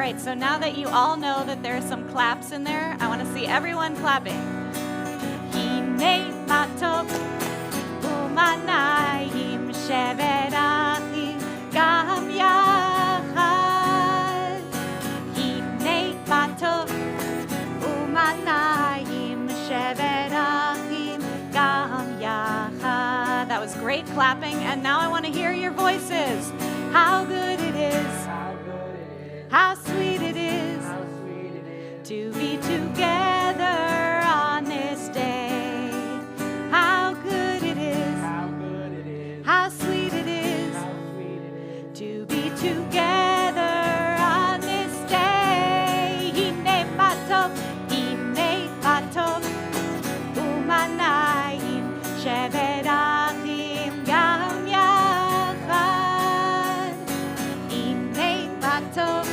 right, so now that you all know that there are some claps in there, I want to see everyone clapping. Hinei matov umanayim shevet achim gam yachad. Hinei matov umanayim shevet achim gam yachad. That was great clapping, and now I want to hear your voices. How good it is. How sweet it is to be together on this day. How good it is. How sweet it is to be together on this day. Hinei matov umanayim shevet achim gam yachad. Hinei matov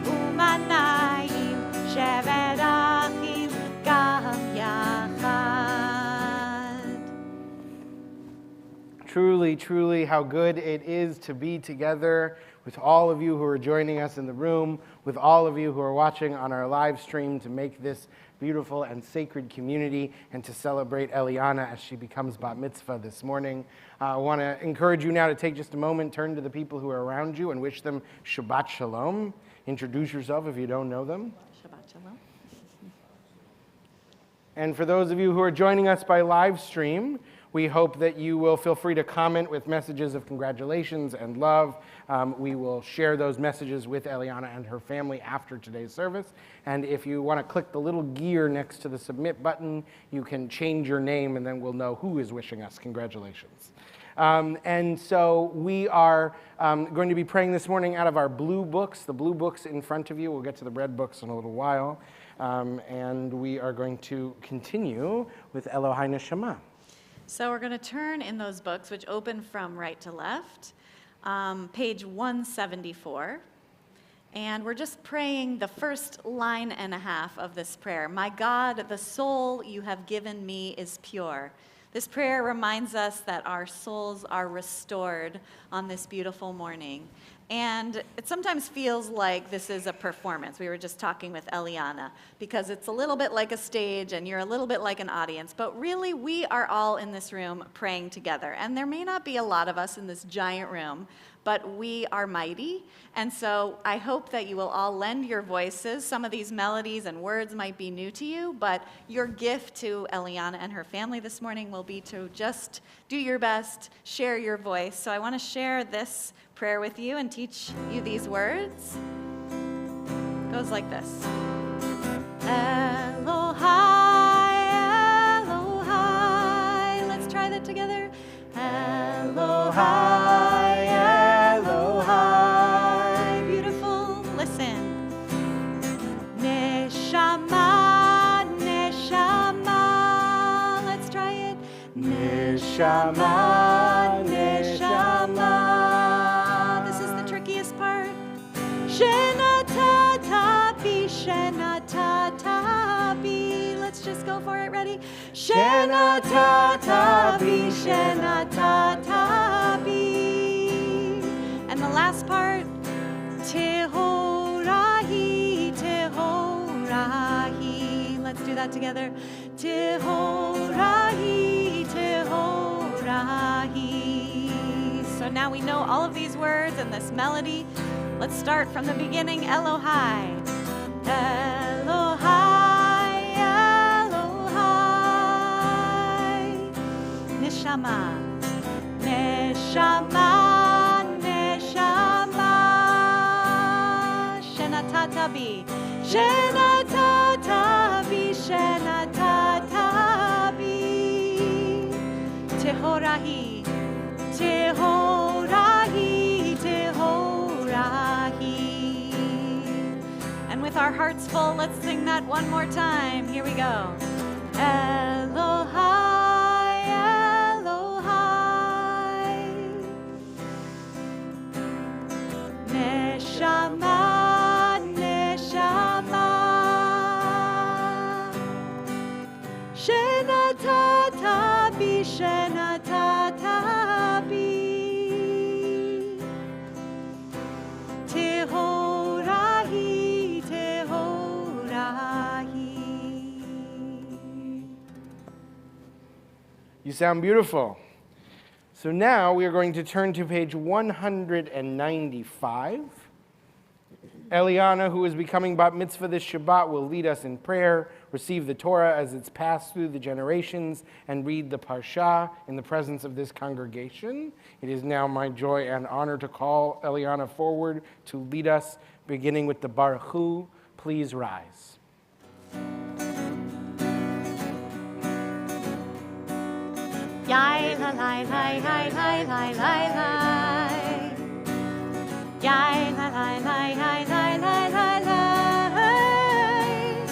umanayim shevet achim gam yachad. Truly, truly, how good it is to be together with all of you who are joining us in the room, with all of you who are watching on our live stream to make this beautiful and sacred community and to celebrate Eliana as she becomes bat mitzvah this morning. I want to encourage you now to take just a moment, turn to the people who are around you and wish them Shabbat Shalom. Introduce yourself if you don't know them. Shabbat Shalom. And for those of you who are joining us by live stream, we hope that you will feel free to comment with messages of congratulations and love. We will share those messages with Eliana and her family after today's service. And if you want to click the little gear next to the submit button, you can change your name and then we'll know who is wishing us congratulations. And so we are going to be praying this morning out of our blue books, the blue books in front of you. We'll get to the red books in a little while. And we are going to continue with Elohai Neshama. So we're going to turn in those books, which open from right to left, page 174. And we're just praying the first line and a half of this prayer. My God, the soul you have given me is pure. This prayer reminds us that our souls are restored on this beautiful morning. And it sometimes feels like this is a performance. We were just talking with Eliana, because it's a little bit like a stage and you're a little bit like an audience. But really, we are all in this room praying together. And there may not be a lot of us in this giant room, but we are mighty. And so I hope that you will all lend your voices. Some of these melodies and words might be new to you, but your gift to Eliana and her family this morning will be to just do your best, share your voice. So I want to share this prayer with you and teach you these words. It goes like this. Elohai, Elohai. Let's try that together. Elohai, Elohai. Beautiful. Listen. Neshama, Neshama. Let's try it. Neshama, Neshama. Shenatatabi, Shenatatabi. Let's just go for it. Ready? Shenatatabi, Shenatatabi. And the last part. Tehorahi, Tehorahi. Let's do that together. Tehorahi, Tehorahi. So now we know all of these words and this melody. Let's start from the beginning. Elohai. Elohai, Elohai. Neshama. Neshama, Neshama. Shenatatabi. Shenatatabi, Shenatatabi. Tehorahi. Tehorahi, Tehorahi. And with our hearts full, let's sing that one more time. Here we go. Elohai, Elohai. Neshama, Neshama. Shenatatabi, Shenatatabi. Tehorahi, You sound beautiful. So now we are going to turn to page 195. Eliana, who is becoming bat mitzvah this Shabbat, will lead us in prayer, receive the Torah as it's passed through the generations, and read the Parsha in the presence of this congregation. It is now my joy and honor to call Eliana forward to lead us, beginning with the Baruch Hu. Please rise. Yai la lai lai lai lai lai lai lai. Yai la lai lai lai lai lai lai lai.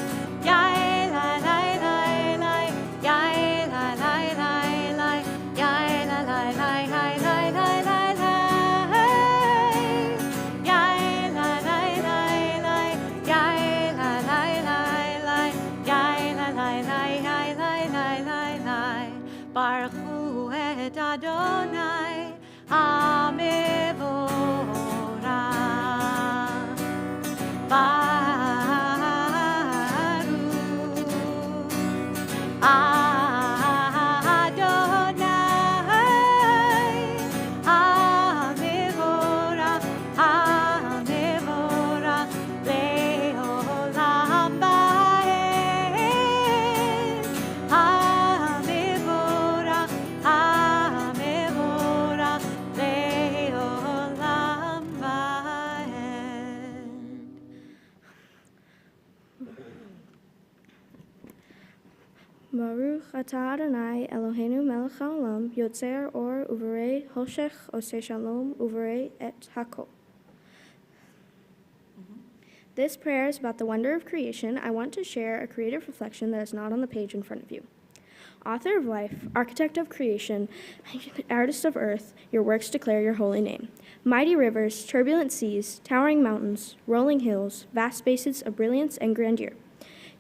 Yai la lai lai lai. Yai la lai lai lai. Yai la lai lai lai lai lai lai lai. Yai la lai lai lai. Yai la lai lai lai. Yai la lai lai lai lai lai lai lai. Baruch Hu et Adonai HaMevorach. Baruch Adonai HaMevorach, HaMevorach Le'olam Va'ed. HaMevorach, HaMevorach Le'olam Va'ed. Baruch atah Adonai Eloheinu melech haolam yotzer or uvarei hoshech oseh shalom uvarei et hakol. This prayer is about the wonder of creation. I want to share a creative reflection that is not on the page in front of you. Author of life, architect of creation, artist of earth, your works declare your holy name. Mighty rivers, turbulent seas, towering mountains, rolling hills, vast spaces of brilliance and grandeur.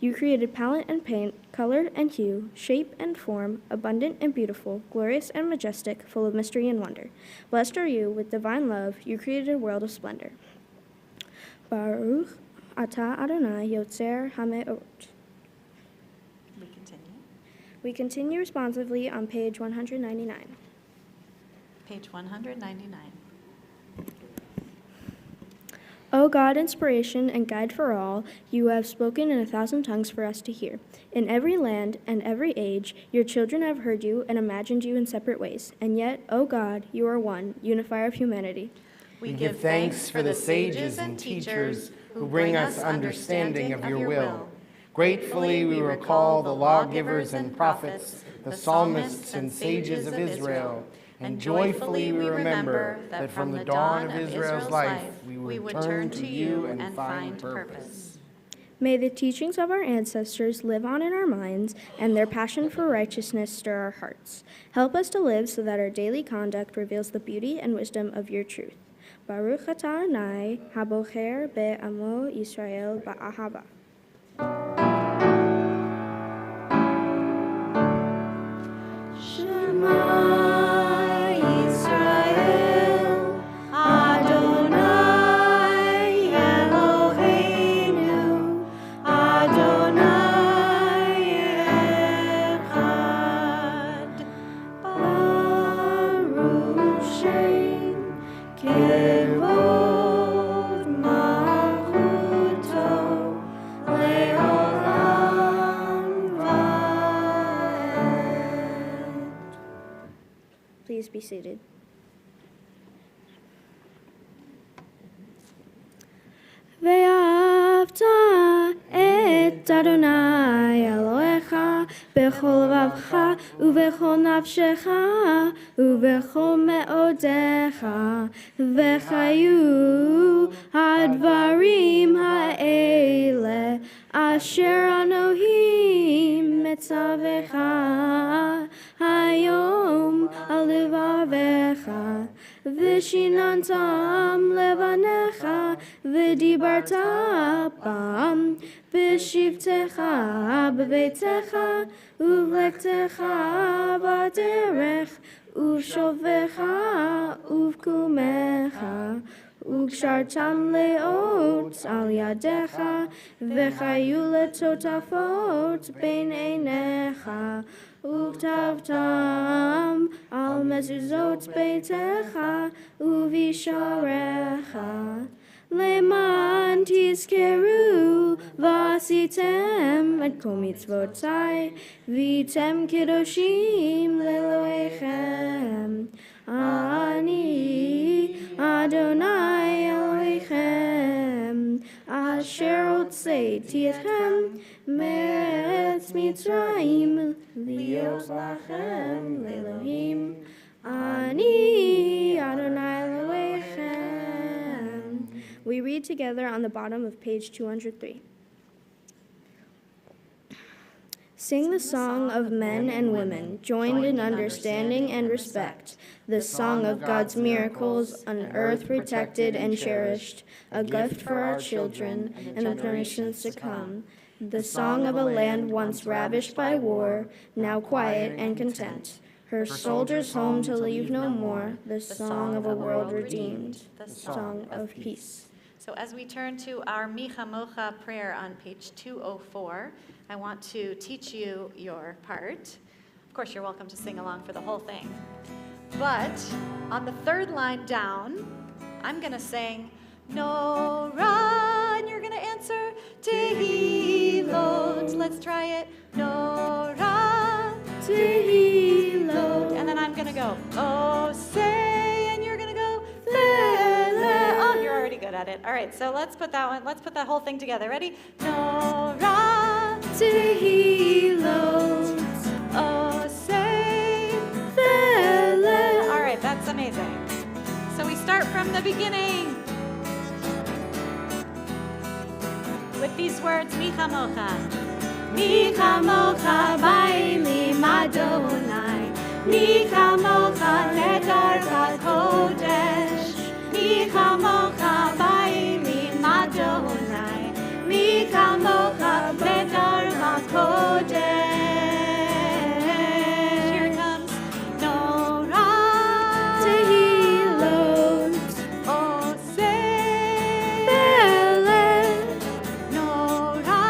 You created palette and paint, color and hue, shape and form, abundant and beautiful, glorious and majestic, full of mystery and wonder. Blessed are you with divine love. You created a world of splendor. Baruch atah Adonai yotzer hameorot. We continue. We continue responsively on page 199. Page 199. O God, inspiration and guide for all, you have spoken in 1,000 tongues for us to hear. In every land and every age, your children have heard you and imagined you in separate ways. And yet, O God, you are one, unifier of humanity. We give thanks for the sages and teachers who bring us understanding of your will. Gratefully we recall the lawgivers and prophets, the psalmists and sages of Israel, and joyfully we remember that from the dawn of Israel's life we would turn to you and find purpose. May the teachings of our ancestors live on in our minds, and their passion for righteousness stir our hearts. Help us to live so that our daily conduct reveals the beauty and wisdom of your truth. Baruch atah Adonai habocher be'amo Yisrael ba'ahava. Please be seated. Ve'ahavta et Adonai Elohecha bechol levavcha uvechol nafshecha uvechol me'odecha v'chayu hadvarim ha'ele asher Anohim metzavecha hayom al levavecha v'shinantam levanecha v'dibarta bam v'shivtecha b'veitecha uv'lektecha b'derech uv'shovecha uv'kumecha וקשרתם לאות על ידיך, וחיו לטוטפות בין עיניך, וכתבתם על מזוזות ביתך ובשעריך. למען תזכרו ועשיתם את כל מצוותי, והייתם קדושים לאלוהיכם. אני אדוני אלוהיכם, אשר הוצאתי אתכם מארץ מצרים, להיות לכם לאלוהים. אני אדוני אלוהיכם. We read together on the bottom of page 203. Sing the song of men and women, joined in understanding and respect, the song of God's miracles, on earth protected and cherished, a gift for our children and the generations to come, the song of a land once ravished by war, now quiet and content, her soldiers home to leave no more, the song of a world redeemed, the song of peace. So as we turn to our Mi Chamocha prayer on page 204, I want to teach you your part. Of course, you're welcome to sing along for the whole thing. But on the third line down, I'm going to sing Nora, and you're going to answer Tehilot. Let's try it. Nora, Tehilot. And then I'm going to go, oh, say, and you're going to go, oh, you're already good at it. All right, so let's put that whole thing together. Ready? Nora, Tehilot, oh, say, all right, that's amazing. So we start from the beginning with these words, Mi Chamocha. Mi Chamocha ba'elim Adonai, Mi Chamocha ledarvat kodesh, Mi Chamocha ba'elim Adonai, Mi Chamocha ledarvat kodesh. Here it comes. Nora, Tehilot, oh say, Nora,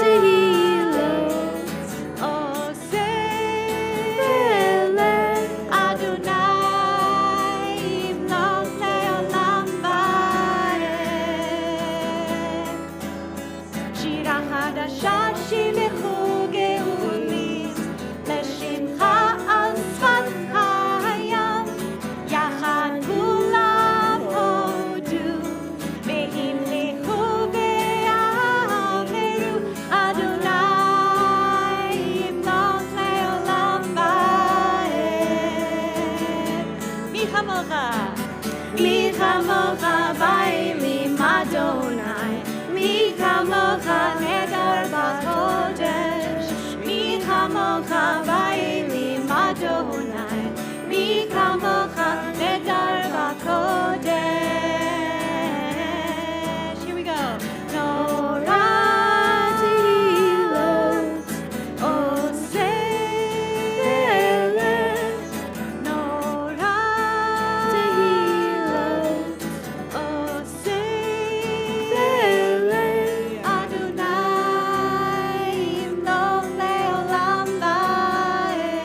Tehilot, oh say, Adonai yimlos le'olam va'ed. Shira chadasha shilichu geulit, leshimcha al sfat hayam, yachad kulam hodu, vehimlichu ve'averu, Adonai yimlos le'olam va'ed. Mi chamocha, Mi chamocha ba'elim Adonai, Mi chamocha nedar b'kodesh, Mi chamocha ba'elim Adonai, Mi chamocha nedar b'kodesh. Here we go. Nora, Tehilot, oh say, Nora, Tehilot, oh say, Adonai yimlos le'olam va'ed.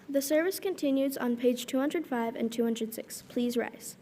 The service continues on page 205 and 206. Please rise.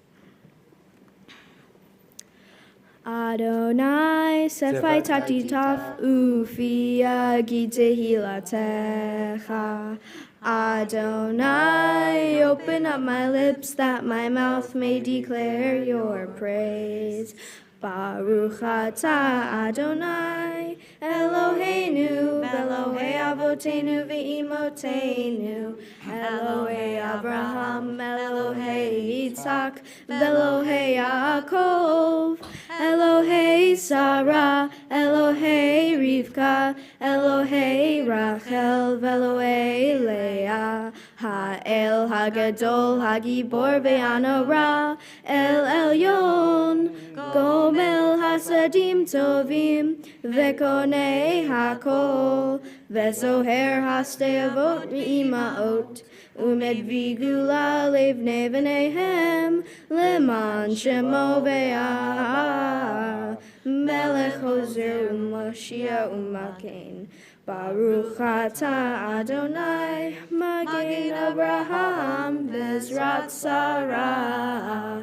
Adonai, sefai tatitaf ufi yagi tehilatecha. Adonai, open up my lips that my mouth may declare your praise. Baruch atah Adonai, Eloheinu, Elohei Avotenu ve'imotenu, Elohei Abraham, Elohei Yitzhak, Elohei Yaakov, Elohei Sarah, Elohei Rivka, Elohei Rachel, Elohei Leah, Ha'el Hagadol, Hagibor ve'anora, El Elyon, גומל חסדים טובים וקונה הכל וזוהר השתי אבות ואימהות ומביא גאולה לבני בניהם למען שמו ויה מלך חוזר ומושיע ומגן ברוך אתה אדוני מגן אברהם בעזרת שרה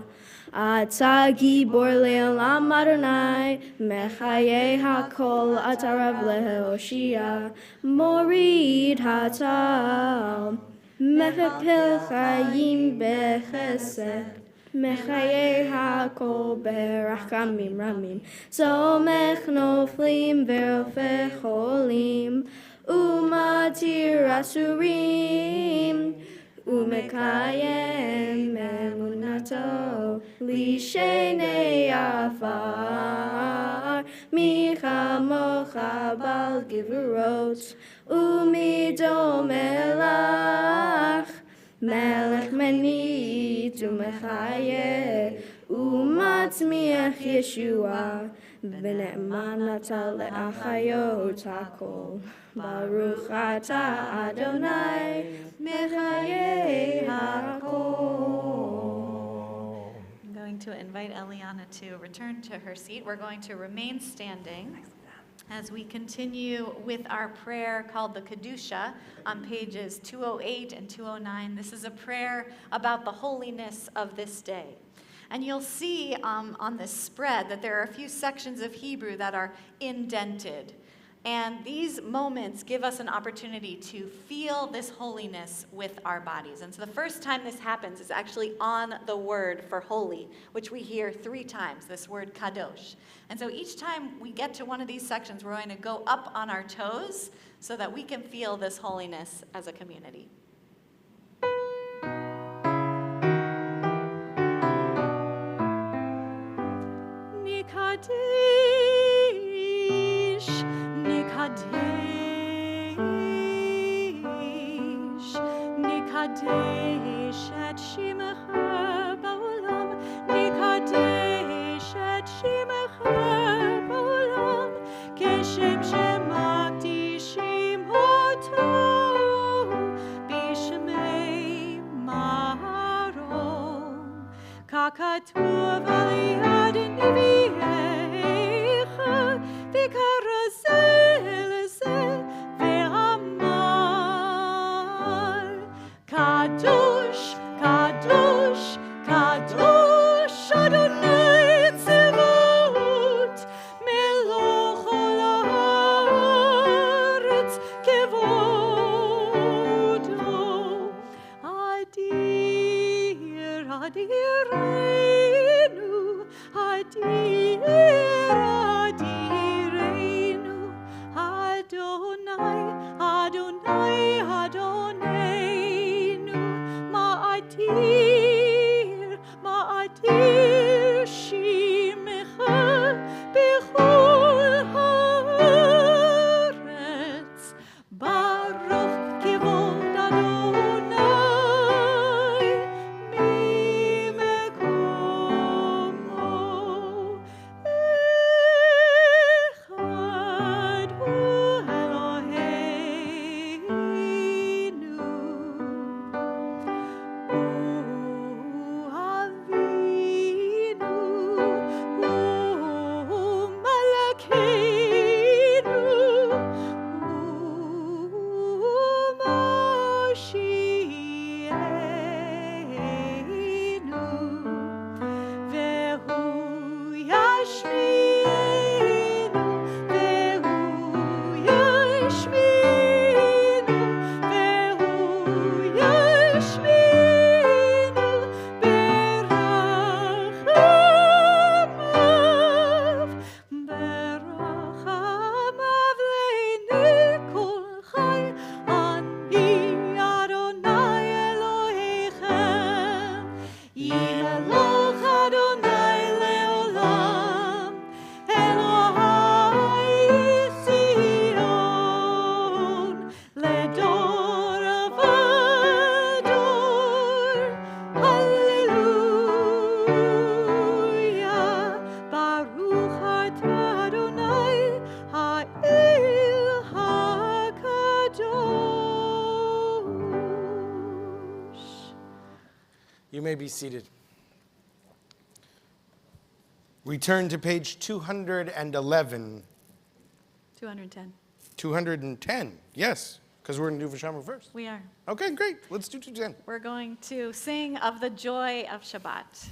אתה גיבור לעולם אדוני מחיי הכל אתה רב להושיע מוריד הטל מחפל חיים בחסד מחיי הכל ברחמים רמים סומך נופלים ורופא חולים ומתיר אסורים ומקיים אמונתו לשני עפר מי כמוך בעל גבורות ומדומה לך מלך מנהיג ומחיה ומצמיח ישועה ונאמן אתה לאחיות הכל ברוך אתה אדוני מחיי הכל. I'm going to invite Eliana to return to her seat. We're going to remain standing as we continue with our prayer called the Kedusha on pages 208 and 209. This is a prayer about the holiness of this day. And you'll see on this spread that there are a few sections of Hebrew that are indented. And these moments give us an opportunity to feel this holiness with our bodies. And so the first time this happens is actually on the word for holy, which we hear 3 times, this word kadosh. And so each time we get to one of these sections, we're going to go up on our toes so that we can feel this holiness as a community. נקדש את שמך בעולם, נקדש את שמך בעולם, כשם שמקדישים אותו בשמי מרום, ככתוב על יד נביאיך, וקרא זה לזה ואמר, קדוש, קדוש, You may be seated. We turn to page 211. 210. 210, yes, because we're going to do Vashamu first. We are. Okay, great. Let's do 210. We're going to sing of the joy of Shabbat.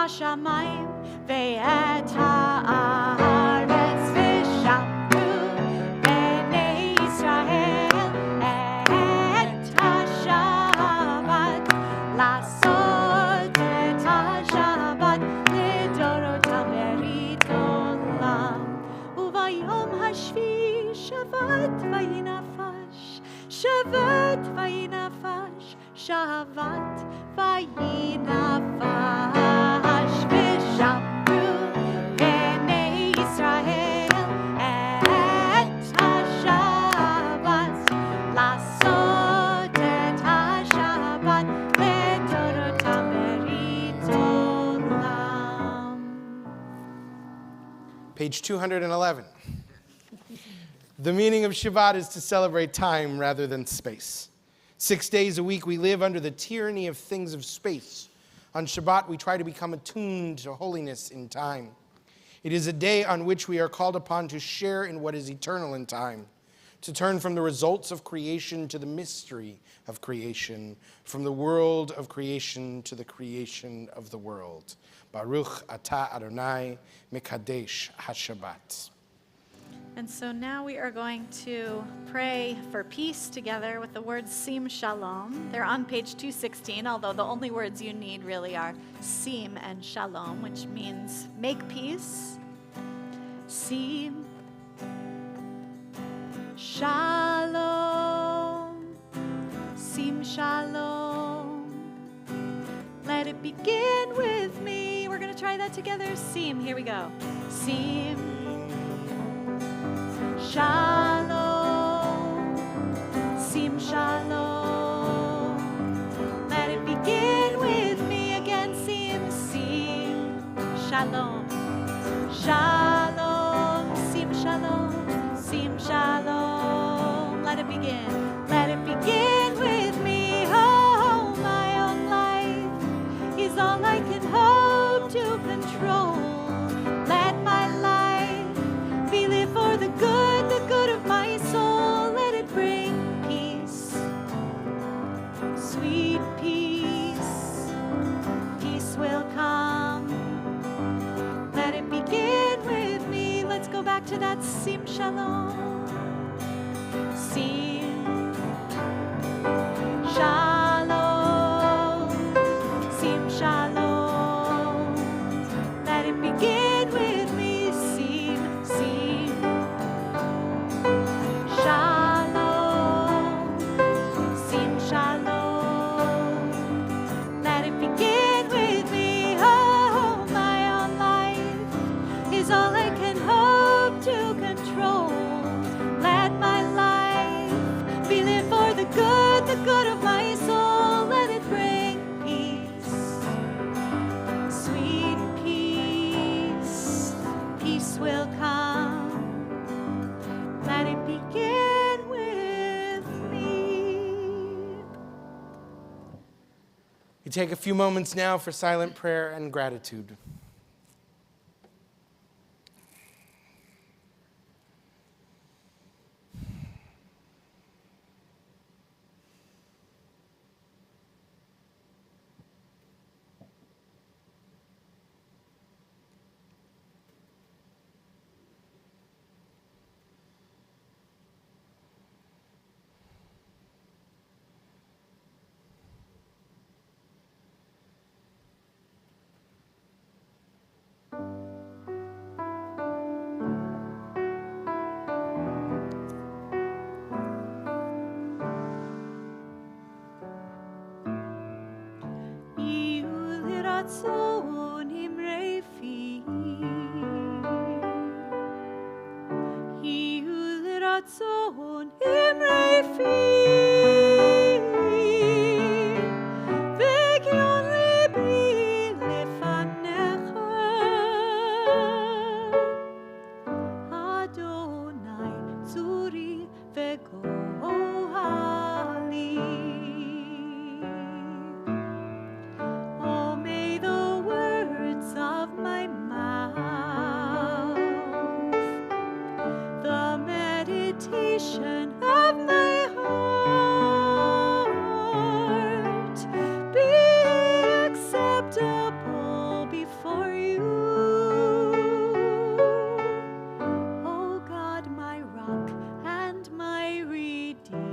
השמיים ואת הארץ ושמעו בני ישראל את השבת לעשות את השבת לדורותם ברית עולם וביום השביעי שבת ויהי נפש שבת ויהי נפש שבת ויהי נפש Page 211. The meaning of Shabbat is to celebrate time rather than space. 6 days a week we live under the tyranny of things of space. On Shabbat we try to become attuned to holiness in time. It is a day on which we are called upon to share in what is eternal in time, to turn from the results of creation to the mystery of creation, from the world of creation to the creation of the world. Baruch atah Adonai mekadesh hashabbat. And so now we are going to pray for peace together with the words Sim Shalom. They're on page 216, although the only words you need really are Sim and Shalom, which means make peace. Sim Shalom, Sim Shalom. Let it begin with me. We're going to try that together. Sim, here we go. Sim Shalom, Sim Shalom. Let it begin with me again. Sim, Sim Shalom, Shalom, Sim Shalom, Sim Shalom. Let it begin. Let it begin with me. Oh, my own life is all I can hope to control. Let my life be lived for the good of my soul. Let it bring peace, sweet peace. Peace will come. Let it begin with me. Let's go back to that Sim Shalom. Sim Shalom, Sim Shalom. Let it begin with me. Sim, Sim Shalom, Sim Shalom. Let it begin with me. Oh, my own life is all I can hope to control. Let my life be lived for the good of my soul. Let it bring peace, sweet peace. Peace will come. Let it begin with me. We take a few moments now for silent prayer and gratitude. liratzon imrei fi. Hiu liratzon imrei fi. Vegion libi lefanecha. Adonai tzuri vegohali. Oh, may the words of my mouth, the meditation of my heart be acceptable before you. O God, my rock and my redeemer.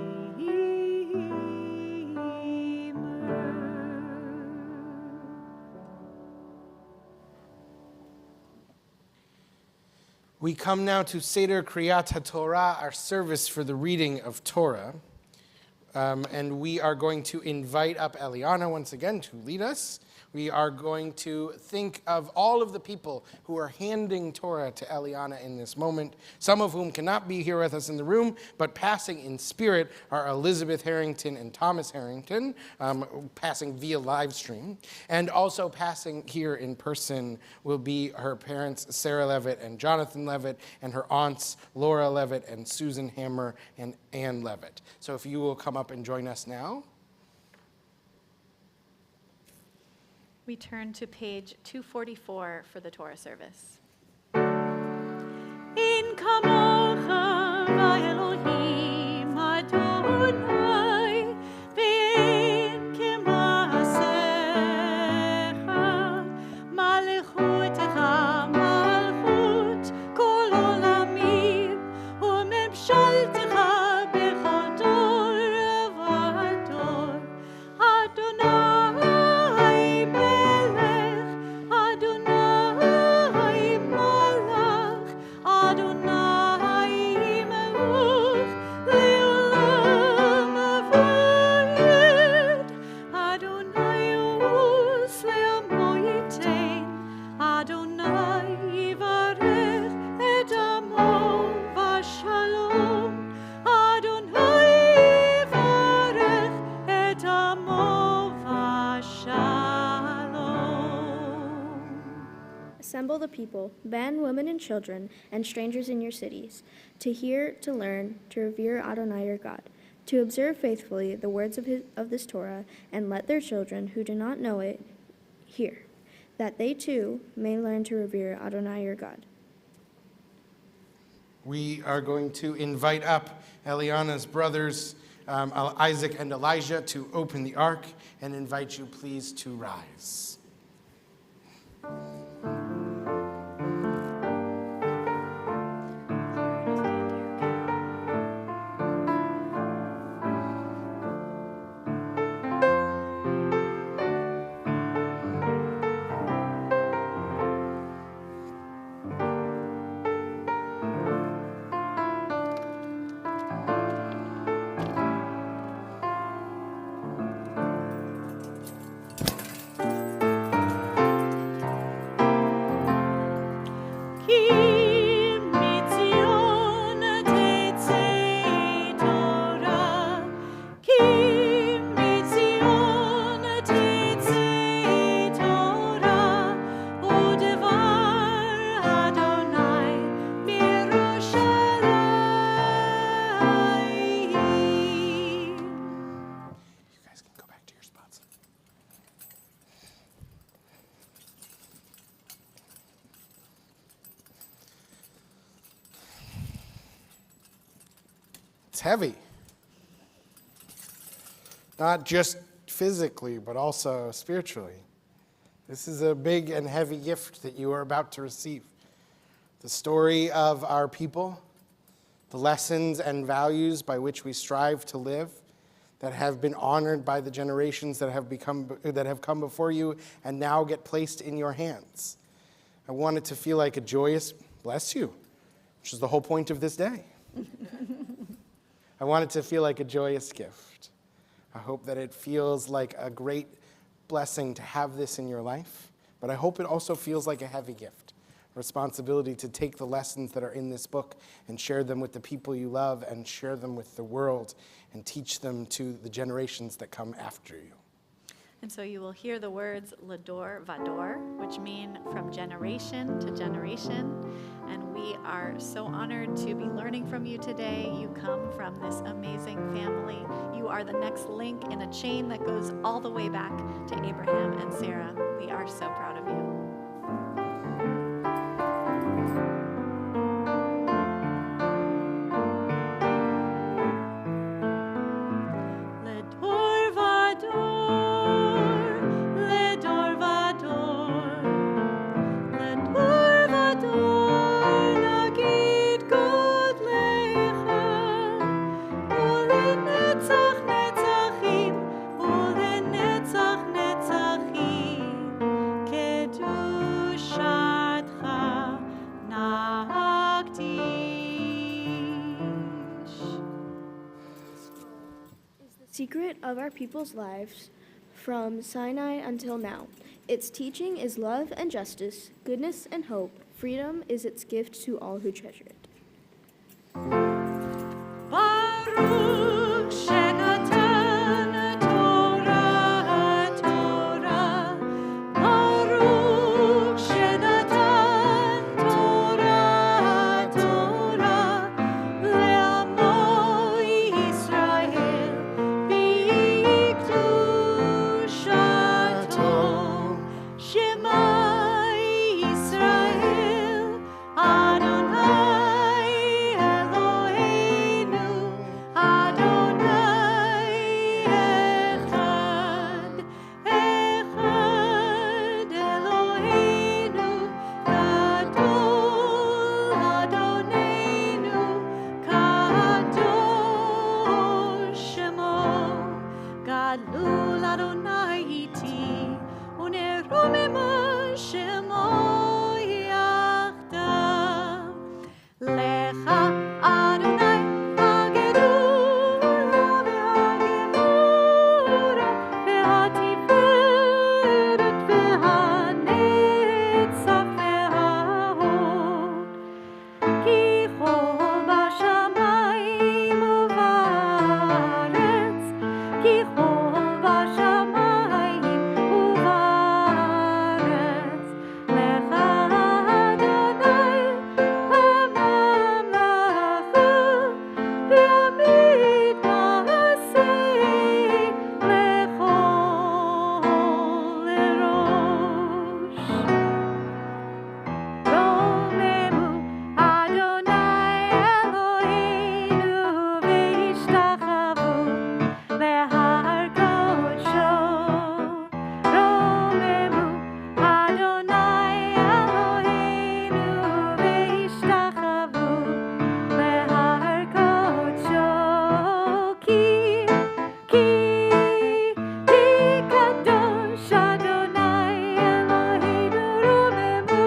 We come now to Seder Kriyat HaTorah, our service for the reading of Torah. And we are going to invite up Eliana once again to lead us. We are going to think of all of the people who are handing Torah to Eliana in this moment, some of whom cannot be here with us in the room, but passing in spirit are Elizabeth Harrington and Thomas Harrington, passing via live stream. And also passing here in person will be her parents, Sarah Levit and Jonathan Levit, and her aunts, Laura Levit and Susan Hammer and Ann Levit. So if you will come up and join us now. We turn to page 244 for the Torah service. In kamocha v'Elohim Adonai v'in k'maasecha malchutecha malchut kol olamim u'memshaltecha b'chol dor v'dor. Adonai melech, Adonai malach, Adonai melech leolam vayed. Adonai us le'amo yitain. Adonai yivarech et amo v'shalom. Adonai yivarech et amo v'shalom. Assemble the people, men, women, and children, and strangers in your cities, to hear, to learn, to revere Adonai your God, to observe faithfully the words of this Torah, and let their children who do not know it hear, that they too may learn to revere Adonai your God. We are going to invite up Eliana's brothers, Isaac and Elijah, to open the ark and invite you please to rise. It's heavy. Not just physically, but also spiritually. This is a big and heavy gift that you are about to receive. The story of our people, the lessons and values by which we strive to live, that have been honored by the generations that have come before you and now get placed in your hands. I want it to feel like a joyous, bless you, which is the whole point of this day. I want it to feel like a joyous gift. I hope that it feels like a great blessing to have this in your life, but I hope it also feels like a heavy gift. Responsibility to take the lessons that are in this book and share them with the people you love and share them with the world and teach them to the generations that come after you. And so you will hear the words Lador Vador, which mean from generation to generation. And we are so honored to be learning from you today. You come from this amazing family. You are the next link in a chain that goes all the way back to Abraham and Sarah. We are so proud of you. Ledor vador, ledor vador, ledor vador, nagid godlecha, ulenetzach netzachim, ulenetzach netzachim, kedushatcha nagdish. Is the secret of our people's lives from Sinai until now. Its teaching is love and justice, goodness and hope. Freedom is its gift to all who treasure it. Baruch shenatan Torah, Torah. Baruch shenatan Torah, Torah. Le'amo Yisrael b'kedushato. Shema Yisrael Adonai Eloheinu, Adonai Echad, Echad Eloheinu, Gadol Adonenu, Kadosh Shemo, Gadlul Adonai iti, unerumema Shemo yachdav. Lecha Adonai hagedula ve'hagevura ve'hatiferet ve'hanetzach ve'hahod. Ki chol bashamayim u'ba'aretz, ki chol bashamayim u'ba'aretz. Lecha Adonai hamamlacha, ve'amid ma'aseh lechol erosh. Romemu Adonai Eloheinu v'ishtachavu lehar kodsho. Romemu Adonai Eloheinu v'ishtachavu lehar kodsho. Ki kadosh Adonai Eloheinu romemu.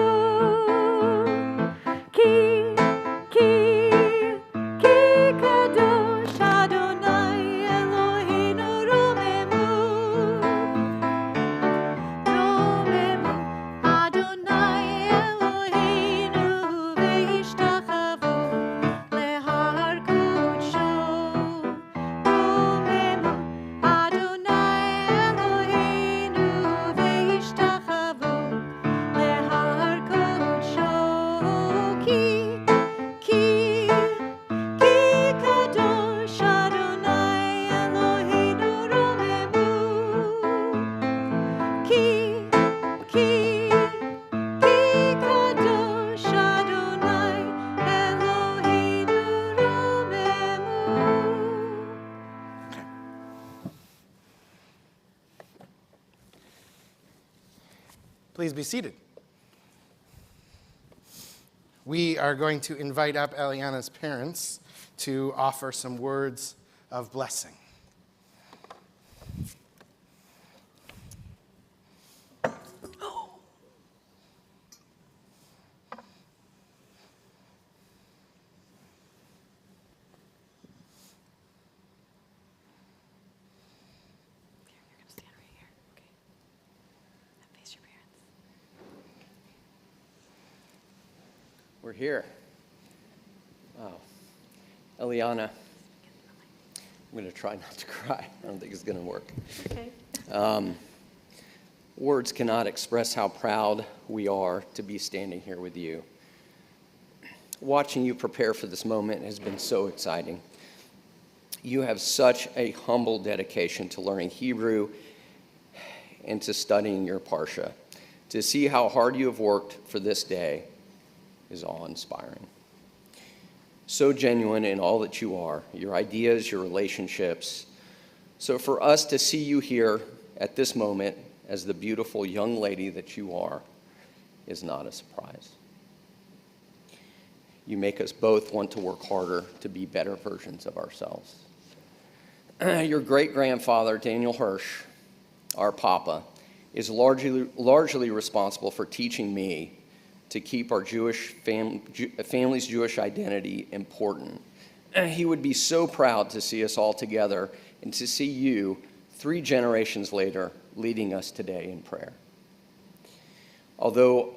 Ki kadosh Adonai Eloheinu romemu. Romemu Adonai Eloheinu v'ishtachavu lehar kodsho. Romemu Adonai Eloheinu v'ishtachavu lehar kodsho. Ki kadosh Adonai Eloheinu romemu. Ki kadosh Adonai Eloheinu romemu. Please be seated. We are going to invite up Eliana's parents to offer some words of blessing. You're going to stand right here. Okay. We're here. Wow. Eliana, I'm going to try not to cry. I don't think it's going to work. Okay. Words cannot express how proud we are to be standing here with you. Watching you prepare for this moment has been so exciting. You have such a humble dedication to learning Hebrew and to studying your Parsha. To see how hard you have worked for this day is awe-inspiring. So genuine in all that you are, your ideas, your relationships. So for us to see you here at this moment as the beautiful young lady that you are is not a surprise. You make us both want to work harder to be better versions of ourselves. Your great-grandfather, Daniel Hirsch, our papa, is largely responsible for teaching me to keep our family's Jewish identity important. He would be so proud to see us all together and to see you 3 generations later leading us today in prayer. Although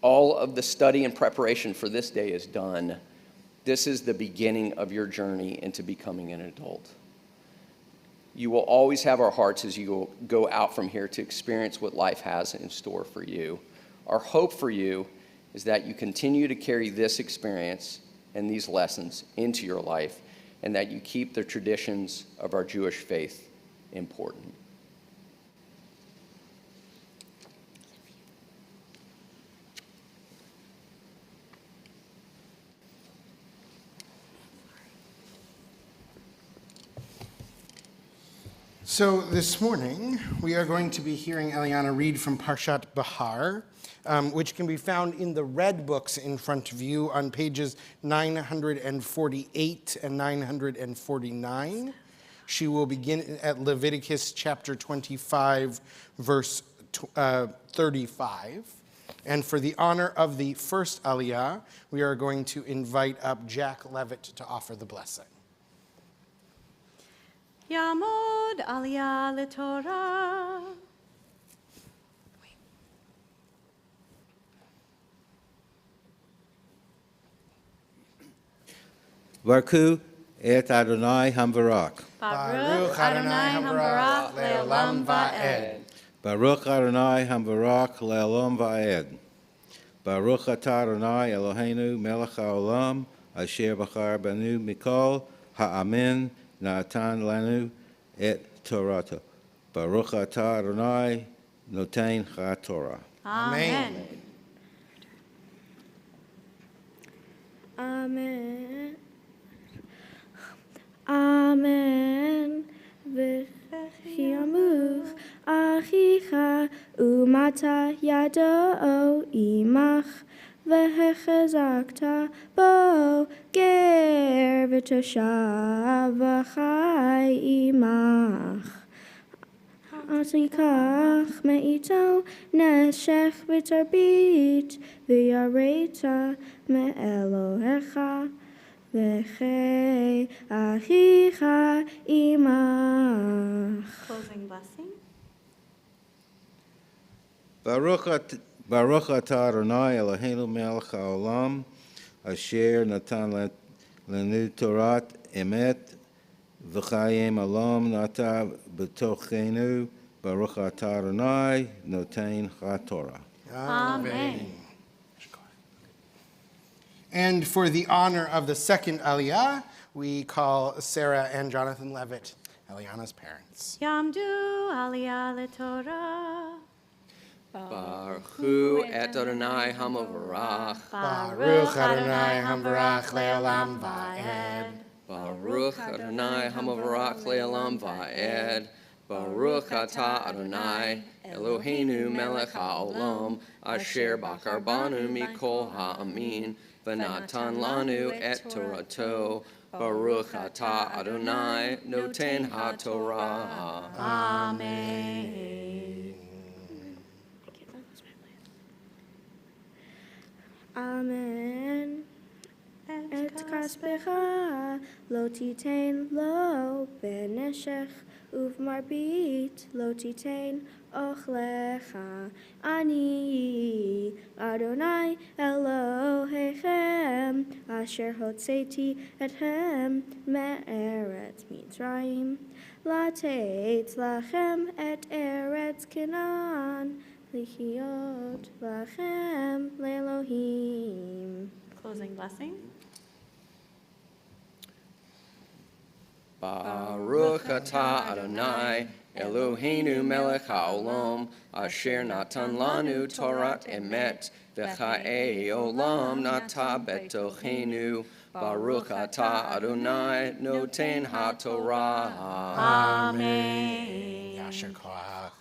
all of the study and preparation for this day is done, this is the beginning of your journey into becoming an adult. You will always have our hearts as you go out from here to experience what life has in store for you. Our hope for you is that you continue to carry this experience and these lessons into your life, and that you keep the traditions of our Jewish faith important. So this morning, we are going to be hearing Eliana read from Parshat Bahar, which can be found in the red books in front of you on pages 948 and 949. She will begin at Leviticus chapter 25, verse 35. And for the honor of the first Aliyah, we are going to invite up Jack Levit to offer the blessing. Yamod Aliyah LeTorah. Varku et Adonai Hamvarak. Baruch Adonai Hambarach Le'olam Va'ed. Baruch Adonai Hamvarak Le'olam Va'ed. Baruch atah Adonai Eloheinu melech haolam asher bachar banu mikol ha'amin na'atan lanu et Torato. Baruch atah Adonai noten ha'torah. Amen. Amen. Amen. V'chiamuch achicha umata yado imach v'hechazakta bo ger v'toshav v'chai imach. Atikach me'ito neshech v'tarbit v'yareta me'elohecha v'chei achicha imach. Closing blessing. Baruch atah Adonai Eloheinu melech haolam asher natan lanu Torat emet v'chayim olam nata b'tochenu. Baruch atah Adonai noten ha'torah. Amen. And for the honor of the second Aliyah, we call Sarah and Jonathan Levit, Eliana's parents. Yamdu Aliyah LeTorah. Baruch et Adonai Hamavarach. Baruch Adonai Hambarach Le'olam Va'ed. Baruch Adonai Hamavarach Le'olam Va'ed. Baruch atah Adonai Eloheinu melech haolam asher bachar banu mikol ha'amin v'natan lanu et Torato. Baruch atah Adonai noten ha'torah. Amen. Amen. Et kaspecha lo titen lo beneshech Uvmarbit lo titain ochlecha ani Adonai Elohechem asher hotzeti etchem me'eretz Mitzrayim lateit lachem et eretz Canaan lichiot lachem le'Elohim. Closing blessing. Baruch atah Adonai Eloheinu melech haolam asher natan lanu Torat emet v'chaei olam nata betochenu Baruch atah Adonai noten haTorah. Amen. Yasher koach.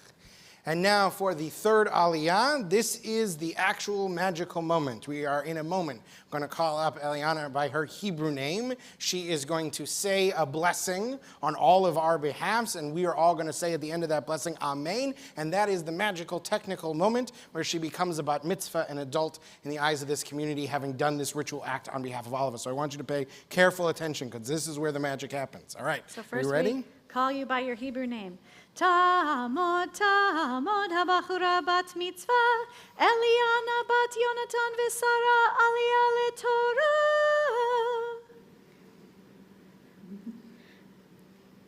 And now for the third aliyah, this is the actual magical moment. We are in a moment going to call up Eliana by her Hebrew name. She is going to say a blessing on all of our behalfs, and we are all going to say at the end of that blessing, Amen. And that is the magical, technical moment where she becomes a bat mitzvah, an adult in the eyes of this community, having done this ritual act on behalf of all of us. So I want you to pay careful attention, because this is where the magic happens. All right, So are first you ready? we call you by your Hebrew name. Ta'amod, ta'amod, habachura bat mitzvah, Eliana bat Yonatan v'Sara aliyah leTorah.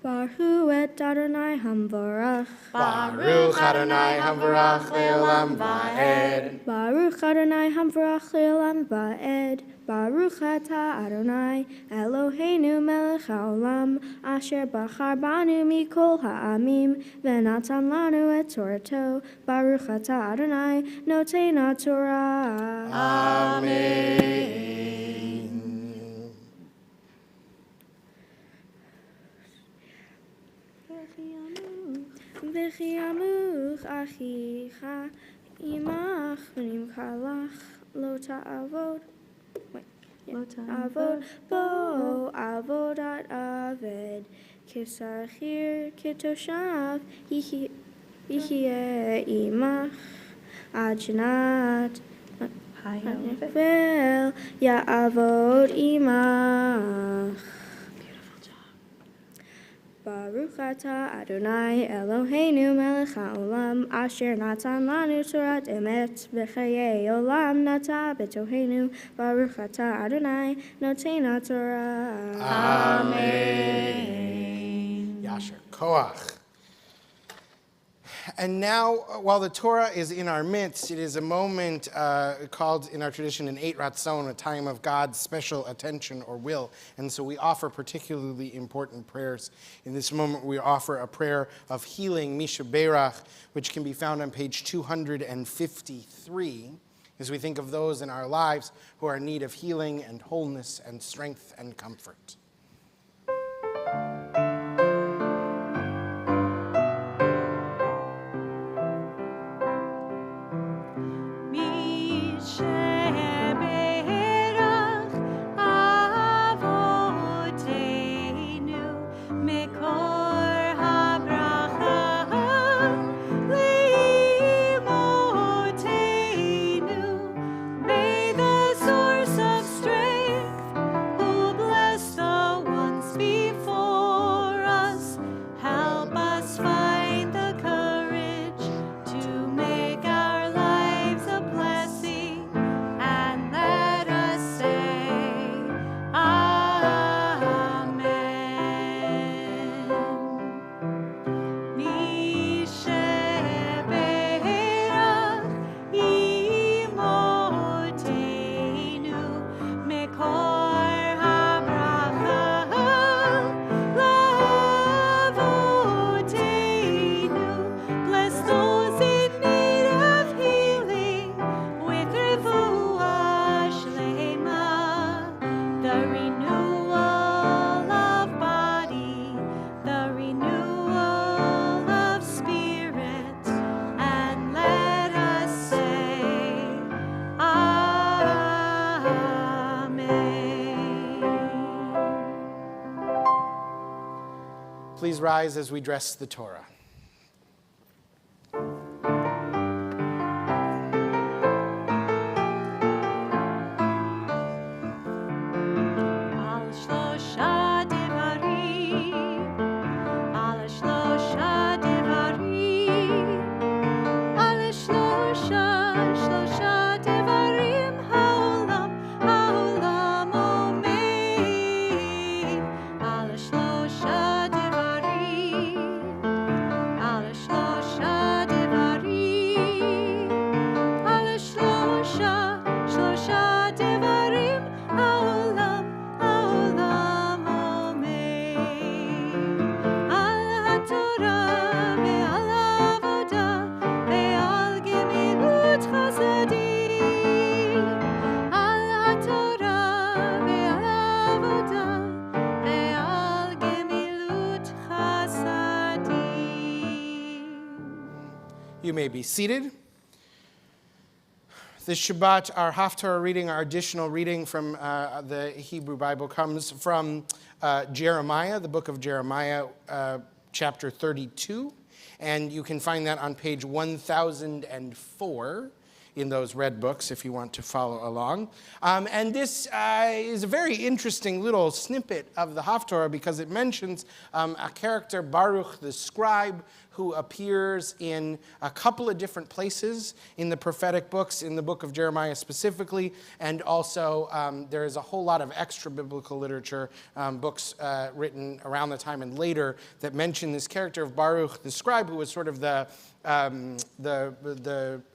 Baruch et Adonai Hamvarach. Baruch Adonai Hamvarach le'olam va'ed. Baruch Adonai Hamvarach le'olam va'ed. Baruch atah Adonai Eloheinu melech haolam asher bachar banu mikol ha'amim v'natan lanu et Torato. Baruch atah Adonai noten haTorah. Amen. V'chiamuch achicha imach v'nimkar lach lo ta'avod. Avod bo avodat aved kisachir kitoshav yihye imach ajnat vel ya'avod imach. Baruch atah Adonai Eloheinu melech haolam asher natan lanu Torat emet v'chayei olam nata betohenu. Baruch atah Adonai noten haTorah. Amen. Yasher koach. And now, while the Torah is in our midst, it is a moment called in our tradition an Eit Ratzon, a time of God's special attention or will. And so we offer particularly important prayers. In this moment, we offer a prayer of healing, Misha Berach, which can be found on page 253, as we think of those in our lives who are in need of healing and wholeness and strength and comfort. Please rise as we dress the Torah. Al shlosha devarim, al shlosha You may be seated. This Shabbat, our Haftarah reading, our additional reading from the Hebrew Bible comes from Jeremiah, the book of Jeremiah, chapter 32. And you can find that on page 1004 in those red books if you want to follow along. And this is a very interesting little snippet of the Haftarah because it mentions a character, Baruch the scribe, who appears in a couple of different places in the prophetic books, in the book of Jeremiah specifically, and also there is a whole lot of extra biblical literature, books written around the time and later that mention this character of Baruch the scribe, who was sort of the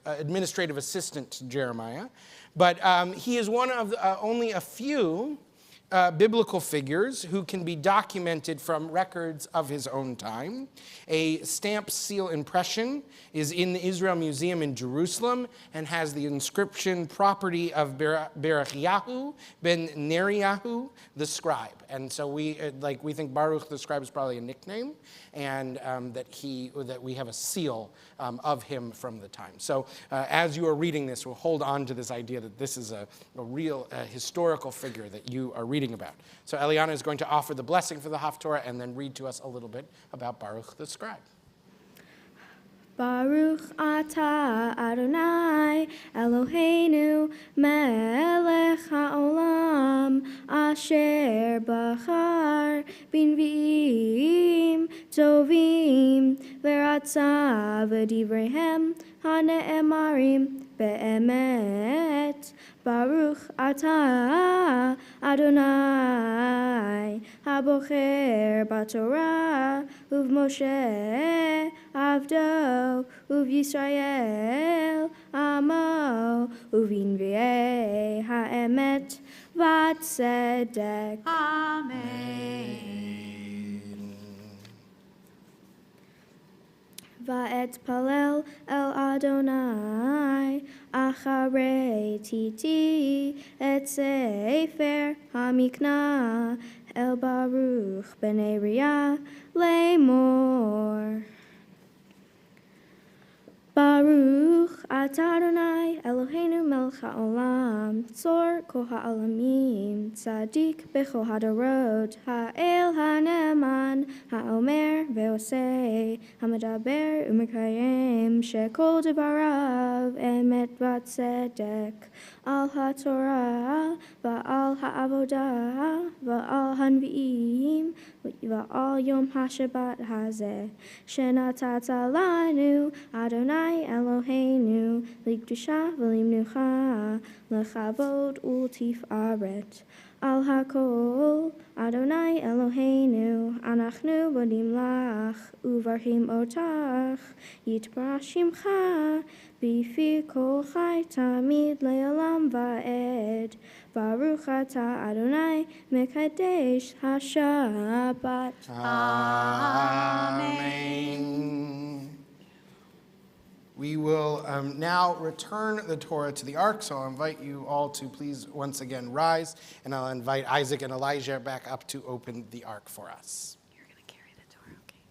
administrative assistant to Jeremiah. But he is one of only a few biblical figures who can be documented from records of his own time. A stamp seal impression is in the Israel Museum in Jerusalem and has the inscription property of Berechiyahu ben Neriyahu, the scribe. And so we think Baruch the scribe is probably a nickname, and that we have a seal of him from the time. So as you are reading this, we'll hold on to this idea that this is a real historical figure that you are reading about. So Eliana is going to offer the blessing for the Haftarah and then read to us a little bit about Baruch the scribe. Baruch atah Adonai Eloheinu melech haolam asher bachar b'nvi'im tovim v'ratza v'divrehem hane'emarim be'emet. Baruch atah Adonai habocher b'Torah uv'Moshe avdo uv'Yisrael amo uv'invi'ei ha'emet v'tzedek. Amen. Va'etpalel el Adonai acharei titi et sefer hamikna el Baruch ben Neriah lemor. Baruch atah Adonai Eloheinu melech haolam tzor kol ha'olamim tzadik bechol hadarot ha'el ha'ne'eman ha'omer ve'osei ha'medaber u'mekayem shekol devarav emet v'tzedek al ha'torah va'al ha'avodah va'al hanvi'im va'al yom ha'shabbat hazeh shenatata lanu Adonai Eloheinu likdusha v'limnucha lechavod ultifaret al hakol Adonai Eloheinu anachnu bodim lach uvarhim otach yitbarach shimcha b'fi kol chai tamid le'olam va'ed. Baruch atah Adonai mekadesh hashabbat. Amen. We will now return the Torah to the ark, so I'll invite you all to please once again rise, and I'll invite Isaac and Elijah back up to open the ark for us. You're going to carry the Torah, okay?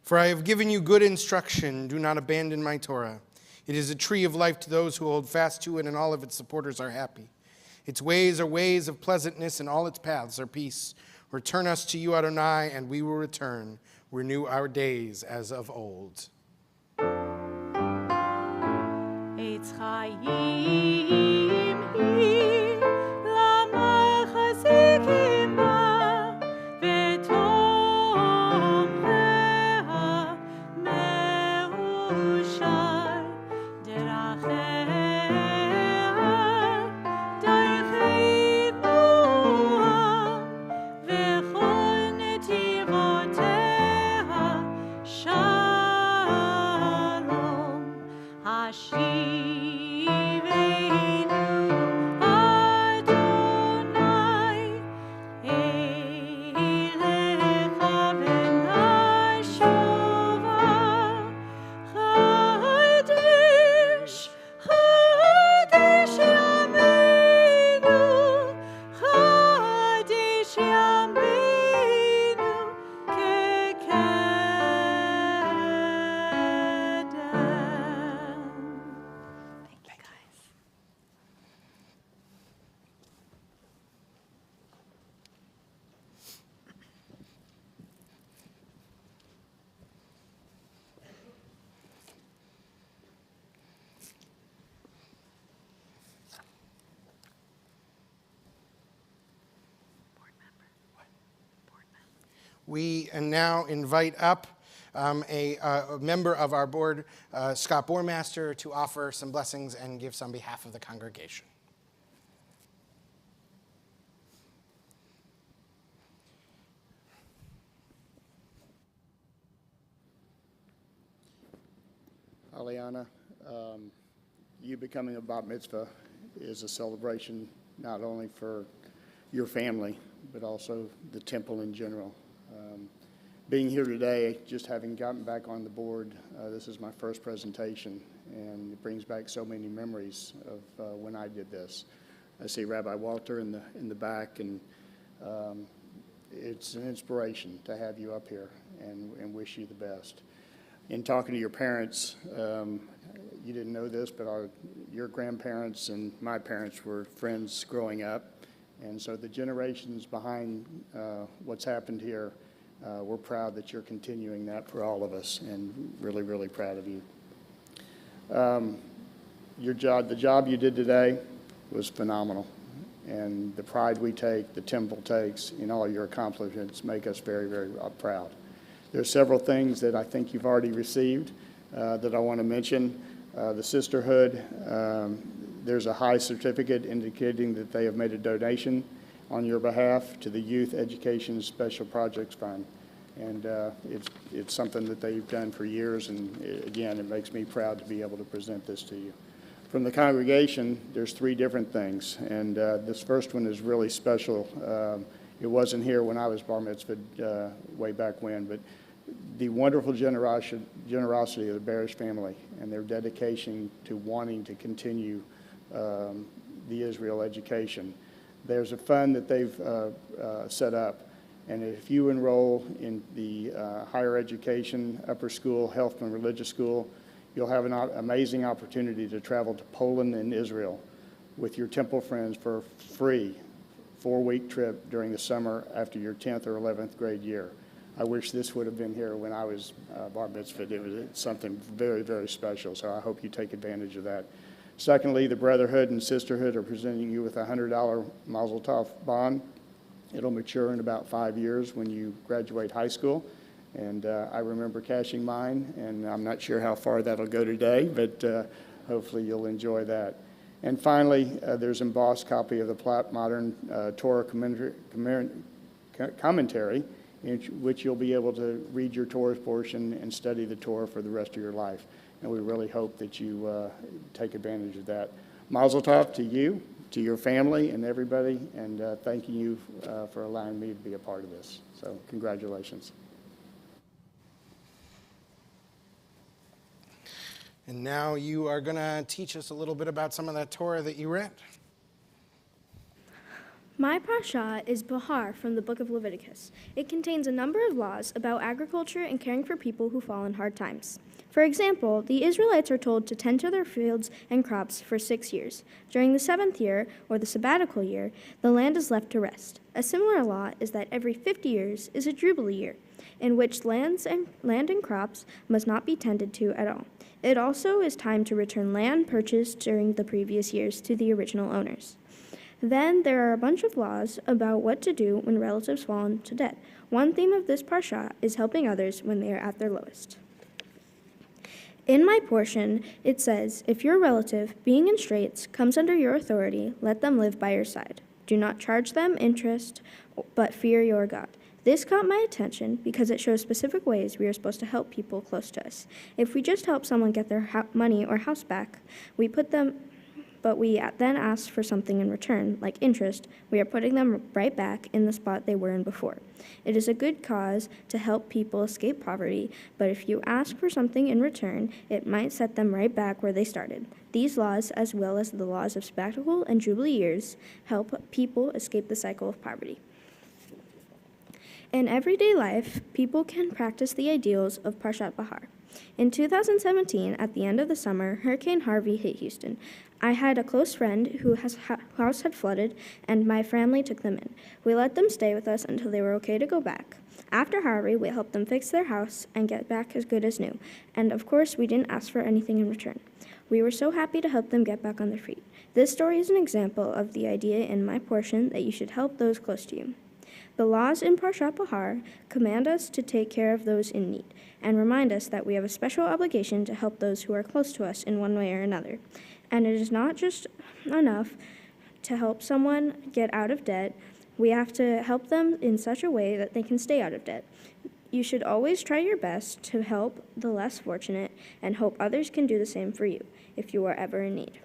For I have given you good instruction. Do not abandon my Torah. It is a tree of life to those who hold fast to it, and all of its supporters are happy. Its ways are ways of pleasantness, and all its paths are peace. Return us to you, Adonai, and we will return. Renew our days as of old. Eitz Chaim hi lamachzikim ba v'tomreha meushar derachea We now invite up a member of our board, Scott Bormaster, to offer some blessings and gifts on behalf of the congregation. Eliana, you becoming a bat mitzvah is a celebration not only for your family, but also the temple in general. Being here today, just having gotten back on the board, this is my first presentation, and it brings back so many memories of when I did this. I see Rabbi Walter in the back, and it's an inspiration to have you up here, and wish you the best. In talking to your parents, you didn't know this, but your grandparents and my parents were friends growing up. And so the generations behind what's happened here, we're proud that you're continuing that for all of us, and really, really proud of you. The job you did today was phenomenal. And the pride we take, the temple takes in all your accomplishments make us very, very proud. There are several things that I think you've already received that I want to mention. The sisterhood, there's a high certificate indicating that they have made a donation on your behalf to the Youth Education Special Projects Fund. And it's something that they've done for years, and again, it makes me proud to be able to present this to you. From the congregation, there's 3 different things, and this first one is really special. It wasn't here when I was bar mitzvahed way back when, but the wonderful generosity of the Barish family and their dedication to wanting to continue the Israel education. There's a fund that they've set up, and if you enroll in the higher education, upper school, health and religious school, you'll have an amazing opportunity to travel to Poland and Israel with your temple friends for a free 4-week trip during the summer after your 10th or 11th grade year. I wish this would have been here when I was bar mitzvahed. It was something very, very special, so I hope you take advantage of that. Secondly, the Brotherhood and Sisterhood are presenting you with a $100 Mazel Tov bond. It'll mature in about 5 years when you graduate high school, and I remember cashing mine, and I'm not sure how far that'll go today, but hopefully you'll enjoy that. And finally, there's an embossed copy of the Platt Modern Torah Commentary, in which you'll be able to read your Torah portion and study the Torah for the rest of your life. And we really hope that you take advantage of that. Mazel tov to you, to your family, and everybody, and thanking you for allowing me to be a part of this. So congratulations. And now you are going to teach us a little bit about some of that Torah that you read. My parsha is Bahar from the book of Leviticus. It contains a number of laws about agriculture and caring for people who fall in hard times. For example, the Israelites are told to tend to their fields and crops for 6 years. During the 7th year, or the sabbatical year, the land is left to rest. A similar law is that every 50 years is a jubilee year, in which land and crops must not be tended to at all. It also is time to return land purchased during the previous years to the original owners. Then there are a bunch of laws about what to do when relatives fall into debt. One theme of this parsha is helping others when they are at their lowest. In my portion, it says, if your relative, being in straits, comes under your authority, let them live by your side. Do not charge them interest, but fear your God. This caught my attention because it shows specific ways we are supposed to help people close to us. If we just help someone get their money or house back, but we then ask for something in return, like interest, we are putting them right back in the spot they were in before. It is a good cause to help people escape poverty, but if you ask for something in return, it might set them right back where they started. These laws, as well as the laws of sabbatical and jubilee years, help people escape the cycle of poverty. In everyday life, people can practice the ideals of Parshat Bahar. In 2017, at the end of the summer, Hurricane Harvey hit Houston. I had a close friend whose house had flooded, and my family took them in. We let them stay with us until they were okay to go back. After Harvey, we helped them fix their house and get back as good as new. And of course, we didn't ask for anything in return. We were so happy to help them get back on their feet. This story is an example of the idea in my portion that you should help those close to you. The laws in Parshat Bahar command us to take care of those in need and remind us that we have a special obligation to help those who are close to us in one way or another. And it is not just enough to help someone get out of debt. We have to help them in such a way that they can stay out of debt. You should always try your best to help the less fortunate and hope others can do the same for you if you are ever in need.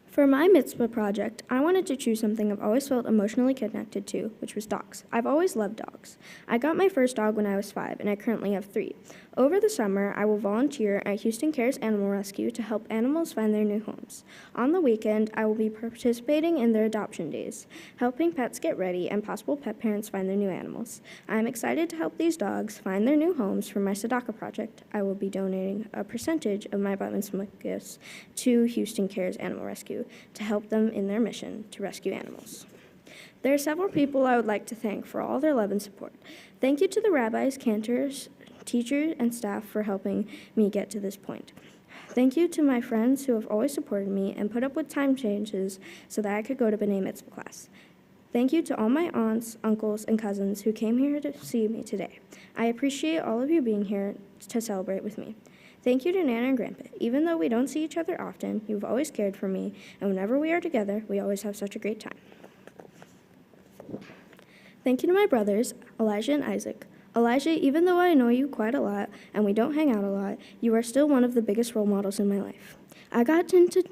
For my Mitzvah project, I wanted to choose something I've always felt emotionally connected to, which was dogs. I've always loved dogs. I got my first dog when I was 5, and I currently have 3. Over the summer, I will volunteer at Houston Cares Animal Rescue to help animals find their new homes. On the weekend, I will be participating in their adoption days, helping pets get ready and possible pet parents find their new animals. I am excited to help these dogs find their new homes for my Tzedakah project. I will be donating a percentage of my bat mitzvah gifts to Houston Cares Animal Rescue to help them in their mission to rescue animals. There are several people I would like to thank for all their love and support. Thank you to the rabbis, cantors, teachers, and staff for helping me get to this point. Thank you to my friends who have always supported me and put up with time changes so that I could go to B'nai Mitzvah class. Thank you to all my aunts, uncles, and cousins who came here to see me today. I appreciate all of you being here to celebrate with me. Thank you to Nana and Grandpa. Even though we don't see each other often, you've always cared for me, and whenever we are together, we always have such a great time. Thank you to my brothers, Elijah and Isaac. Elijah, even though I know you quite a lot and we don't hang out a lot, you are still one of the biggest role models in my life. I got into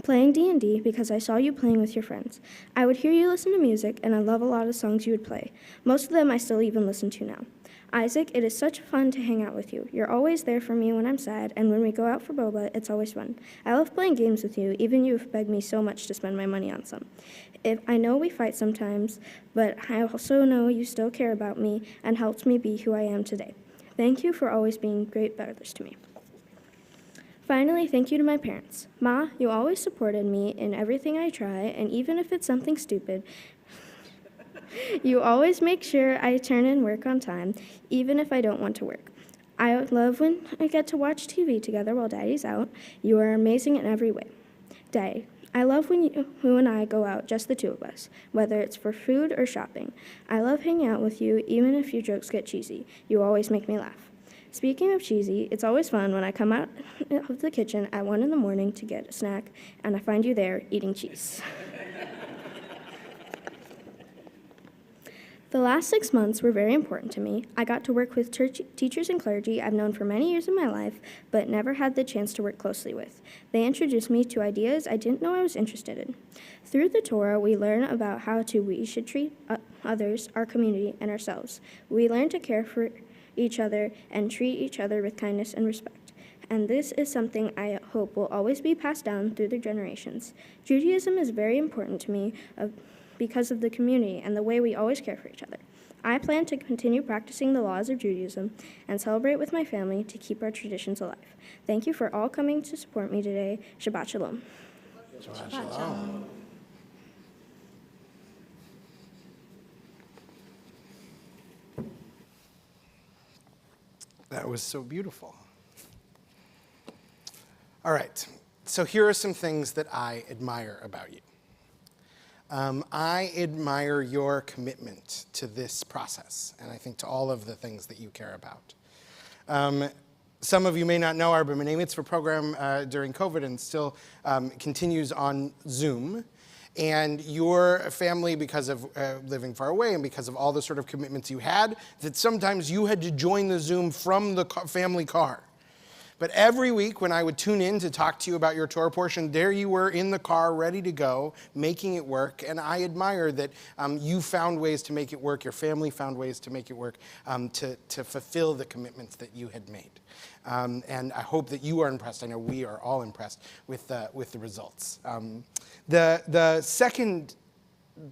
playing D&D because I saw you playing with your friends. I would hear you listen to music, and I love a lot of songs you would play. Most of them I still even listen to now. Isaac, it is such fun to hang out with you. You're always there for me when I'm sad, and when we go out for boba, it's always fun. I love playing games with you, even you've begged me so much to spend my money on some. I know we fight sometimes, but I also know you still care about me and helped me be who I am today. Thank you for always being great brothers to me. Finally, thank you to my parents. Ma, you always supported me in everything I try, and even if it's something stupid, you always make sure I turn in work on time, even if I don't want to work. I love when I get to watch TV together while Daddy's out. You are amazing in every way. Daddy, I love when you and I go out, just the two of us, whether it's for food or shopping. I love hanging out with you, even if your jokes get cheesy. You always make me laugh. Speaking of cheesy, it's always fun when I come out of the kitchen at 1 a.m. to get a snack, and I find you there eating cheese. The last 6 months were very important to me. I got to work with teachers and clergy I've known for many years of my life, but never had the chance to work closely with. They introduced me to ideas I didn't know I was interested in. Through the Torah, we learn about how we should treat others, our community, and ourselves. We learn to care for each other and treat each other with kindness and respect. And this is something I hope will always be passed down through the generations. Judaism is very important to me because of the community and the way we always care for each other. I plan to continue practicing the laws of Judaism and celebrate with my family to keep our traditions alive. Thank you for all coming to support me today. Shabbat Shalom. Shabbat Shalom. That was so beautiful. All right, so here are some things that I admire about you. I admire your commitment to this process, and I think to all of the things that you care about. Some of you may not know our B'nai Mitzvah program during COVID and still continues on Zoom. And your family, because of living far away and because of all the sort of commitments you had, that sometimes you had to join the Zoom from the family car. But every week when I would tune in to talk to you about your Torah portion, there you were in the car, ready to go, making it work. And I admire that you found ways to make it work, your family found ways to make it work, to fulfill the commitments that you had made. And I hope that you are impressed. I know we are all impressed with the results. The second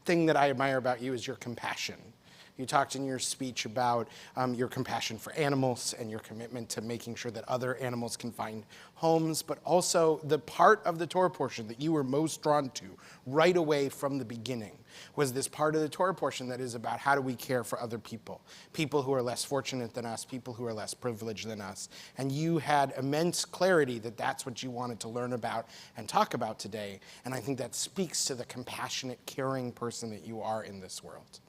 thing that I admire about you is your compassion. You talked in your speech about your compassion for animals and your commitment to making sure that other animals can find homes, but also the part of the Torah portion that you were most drawn to right away from the beginning was this part of the Torah portion that is about how do we care for other people, people who are less fortunate than us, people who are less privileged than us. And you had immense clarity that that's what you wanted to learn about and talk about today. And I think that speaks to the compassionate, caring person that you are in this world.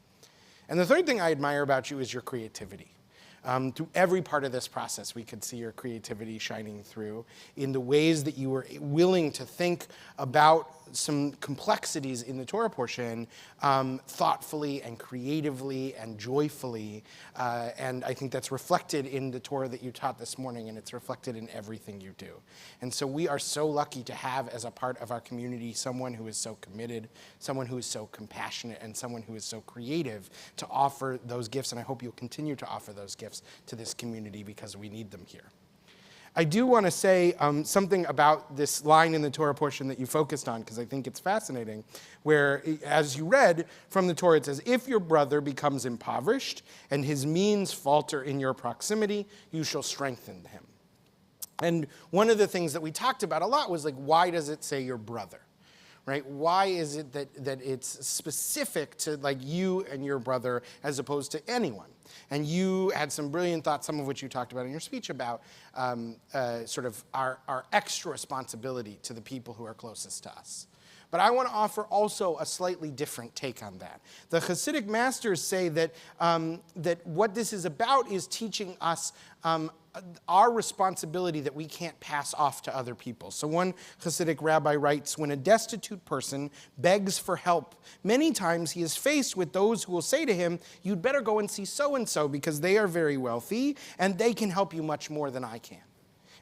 And the third thing I admire about you is your creativity. Through every part of this process, we could see your creativity shining through in the ways that you were willing to think about some complexities in the Torah portion thoughtfully and creatively and joyfully. And I think that's reflected in the Torah that you taught this morning, and it's reflected in everything you do. And so we are so lucky to have as a part of our community someone who is so committed, someone who is so compassionate, and someone who is so creative to offer those gifts. And I hope you'll continue to offer those gifts to this community because we need them here. I do want to say something about this line in the Torah portion that you focused on, because I think it's fascinating, where, as you read from the Torah, it says, if your brother becomes impoverished and his means falter in your proximity, you shall strengthen him. And one of the things that we talked about a lot was, like, why does it say your brother? Right? Why is it that it's specific to, like, you and your brother as opposed to anyone? And you had some brilliant thoughts, some of which you talked about in your speech, about sort of our extra responsibility to the people who are closest to us. But I want to offer also a slightly different take on that. The Hasidic masters say that, that what this is about is teaching us our responsibility that we can't pass off to other people. So one Hasidic rabbi writes, when a destitute person begs for help, many times he is faced with those who will say to him, you'd better go and see so-and-so because they are very wealthy and they can help you much more than I can.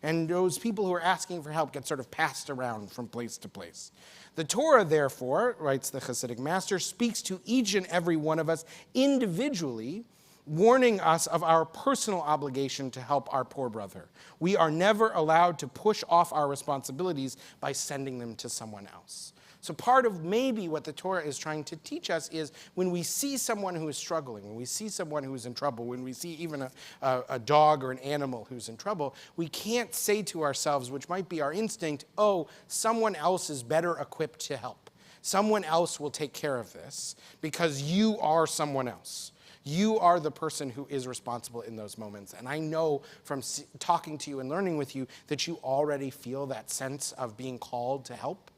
And those people who are asking for help get sort of passed around from place to place. The Torah, therefore, writes the Hasidic master, speaks to each and every one of us individually, warning us of our personal obligation to help our poor brother. We are never allowed to push off our responsibilities by sending them to someone else. So part of maybe what the Torah is trying to teach us is when we see someone who is struggling, when we see someone who is in trouble, when we see even a dog or an animal who's in trouble, we can't say to ourselves, which might be our instinct, oh, someone else is better equipped to help. Someone else will take care of this because you are someone else. You are the person who is responsible in those moments. And I know from talking to you and learning with you that you already feel that sense of being called to help.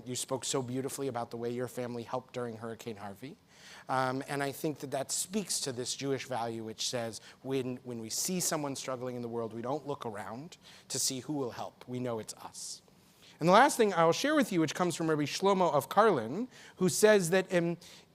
You spoke so beautifully about the way your family helped during Hurricane Harvey. And I think that speaks to this Jewish value which says when we see someone struggling in the world, we don't look around to see who will help. We know it's us. And the last thing I'll share with you, which comes from Rabbi Shlomo of Karlin, who says that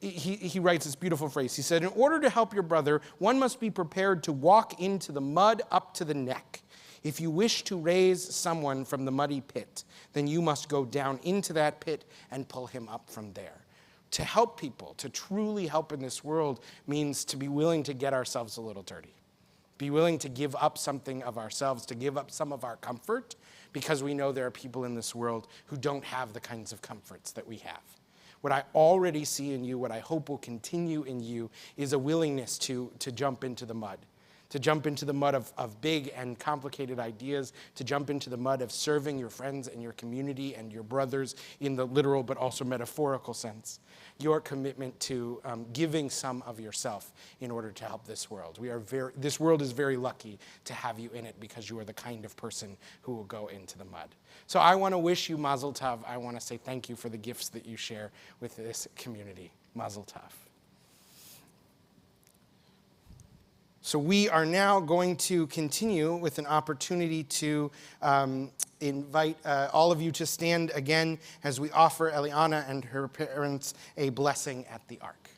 he writes this beautiful phrase. He said, in order to help your brother, one must be prepared to walk into the mud up to the neck. If you wish to raise someone from the muddy pit, then you must go down into that pit and pull him up from there. To help people, to truly help in this world, means to be willing to get ourselves a little dirty. Be willing to give up something of ourselves, to give up some of our comfort, because we know there are people in this world who don't have the kinds of comforts that we have. What I already see in you, what I hope will continue in you, is a willingness to jump into the mud. To jump into the mud of big and complicated ideas, to jump into the mud of serving your friends and your community and your brothers in the literal but also metaphorical sense. Your commitment to giving some of yourself in order to help this world. This world is very lucky to have you in it because you are the kind of person who will go into the mud. So I want to wish you Mazel Tov. I want to say thank you for the gifts that you share with this community. Mazel Tov. So we are now going to continue with an opportunity to invite all of you to stand again as we offer Eliana and her parents a blessing at the ark.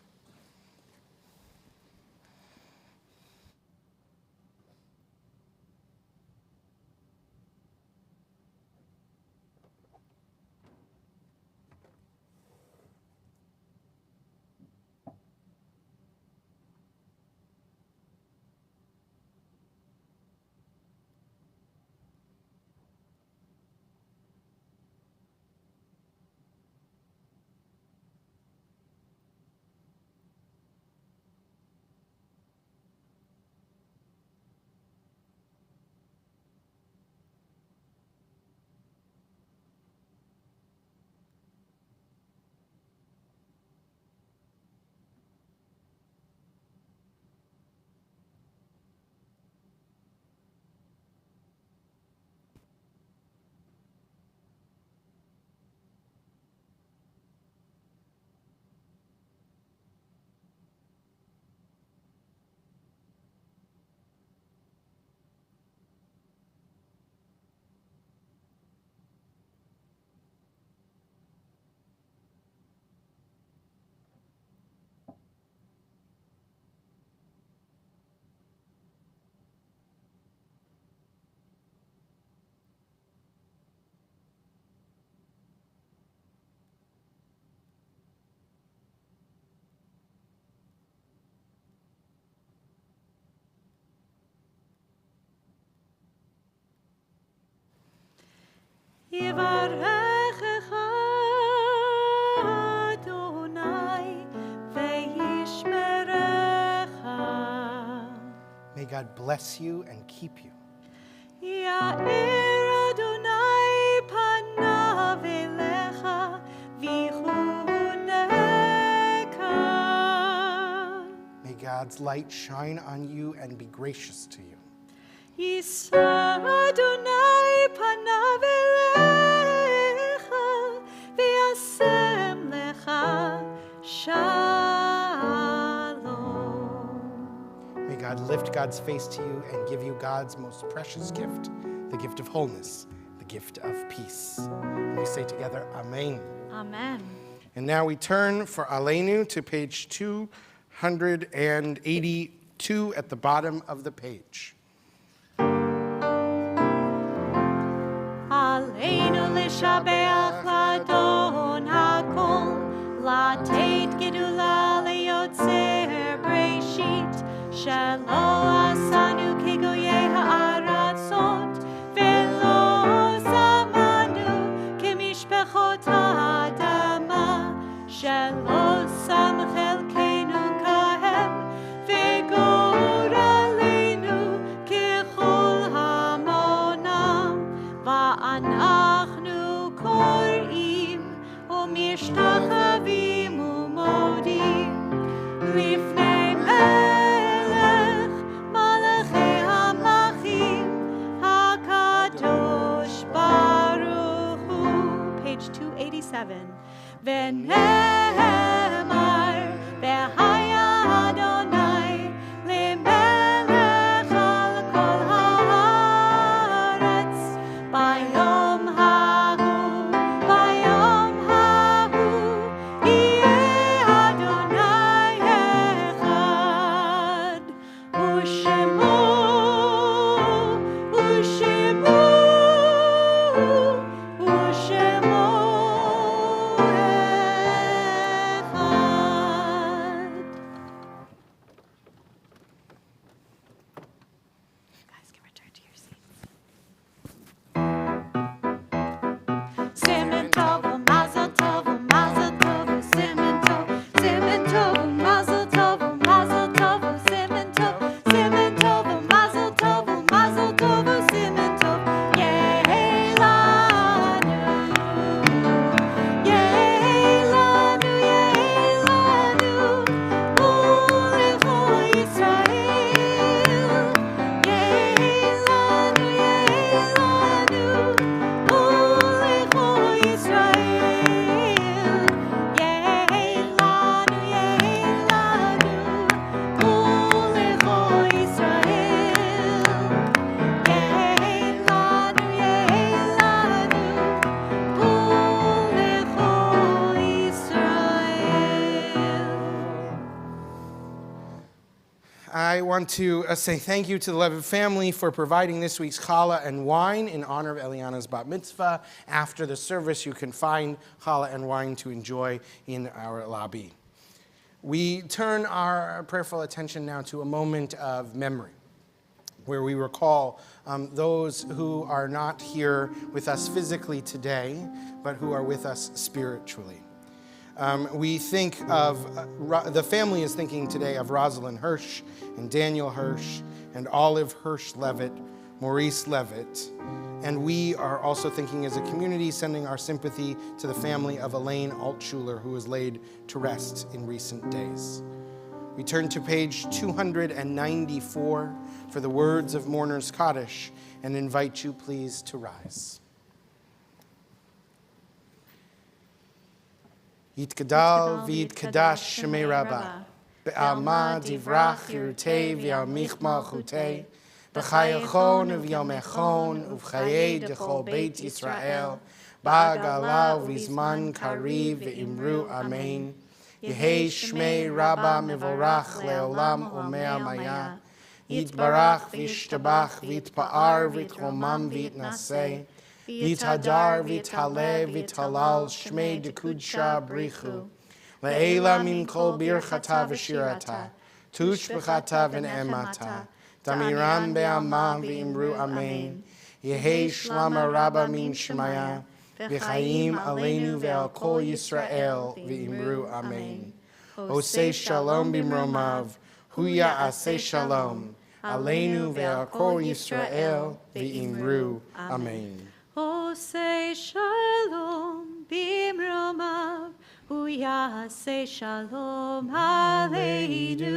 יברכך אדוני וישמרך. May God bless you and keep you. יאיר אדוני פניו אליך ויחונך. May God's light shine on you and be gracious to you. יישא אדוני פניו אליך וישם לך שלום. May God lift God's face to you and give you God's most precious gift, the gift of wholeness, the gift of peace. And we say together, Amen. Amen. And now we turn for Aleinu to page 282 at the bottom of the page. עלינו לשבח לאדון הכל, לתת גדולה ליוצר בראשית, שלא עשנו כגויי הארצות, ולא שמנו כמשפחות האדמה, שלא שם חלקנו כהם, וגורלנו ככל המונם. ואנחנו קוראים ומשתחווים ומודים לפני מלך מלכי המלכים הקדוש ברוך הוא. Page 287. ונאמר והיה אדוני למלך על כל הארץ. ביום ההוא יהיה אדוני אחד, ושמו אחד. Guys can return to your seats. Simen tov, mazel tov, mazel tov, simen tov, simen tov, mazel tov, mazel tov, simen tov, simen tov, mazel tov, mazel tov, simen tov. Yeilanu, yeilanu, yeilanu, ulecho Yisrael. Yeilanu, yeilanu, ulecho Yisrael. Yeilanu, yeilanu, ulecho Yisrael. Yeilanu, yeilanu, ulecho Yisrael. I want to say thank you to the Levit family for providing this week's challah and wine in honor of Eliana's bat mitzvah. After the service, you can find challah and wine to enjoy in our lobby. We turn our prayerful attention now to a moment of memory, where we recall those who are not here with us physically today, but who are with us spiritually. We think of, the family is thinking today of Rosalind Hirsch and Daniel Hirsch and Olive Hirsch Levit, Maurice Levit. And we are also thinking as a community, sending our sympathy to the family of Elaine Altschuler, who was laid to rest in recent days. We turn to page 294 for the words of Mourner's Kaddish and invite you please to rise. Yitgadal v'yitkadash shemei Rabbah, be'alma divrach yirutei v'yarmich malchutei, b'chayachon v'yomechon uv'chayei dechol beit Yisrael, ba'gala v'zman kariv v'imru amen. Yehei shmei Rabbah mivorach le'olam umea maya, yitbarach v'yishtabach v'yitpa'ar v'yitromam v'yitnaseh, V'yithadar v'yithale v'yithalal shmei dekudsha brichu. Le'ela min kol birchata v'shirata, tushbechata v'ne'emata, damiram be'amam v'imru amen. Yehei shlama rabba min shemaya, v'chaim aleinu ve'al kol Yisrael v'imru amen. Osei shalom b'mromav, hu ya'aseh shalom, aleinu ve'al kol Yisrael v'imru amen. Osei shalom bimromav, hu ya'aseh shalom aleinu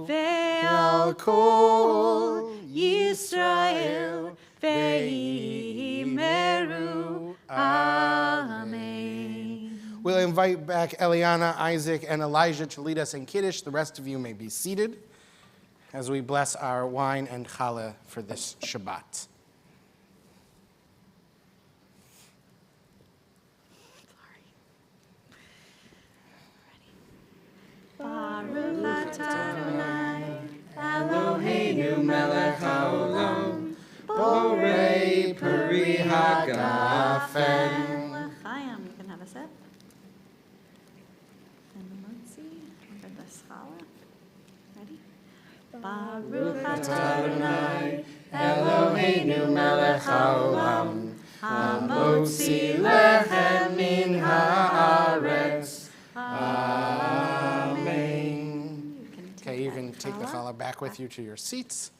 ve'al kol Yisrael ve'imeru. Amen. We'll invite back Eliana, Isaac, and Elijah to lead us in Kiddush. The rest of you may be seated as we bless our wine and challah for this Shabbat. Baruch atah Adonai, Eloheinu melech haolam, borei peri hagafen. L'chaim, you can have a sip. And the motzi for the challah. Ready? Baruch atah Adonai, Eloheinu melech haolam, hamotzi lechem min haaretz. Okay, you can take the challah back with you to your seats.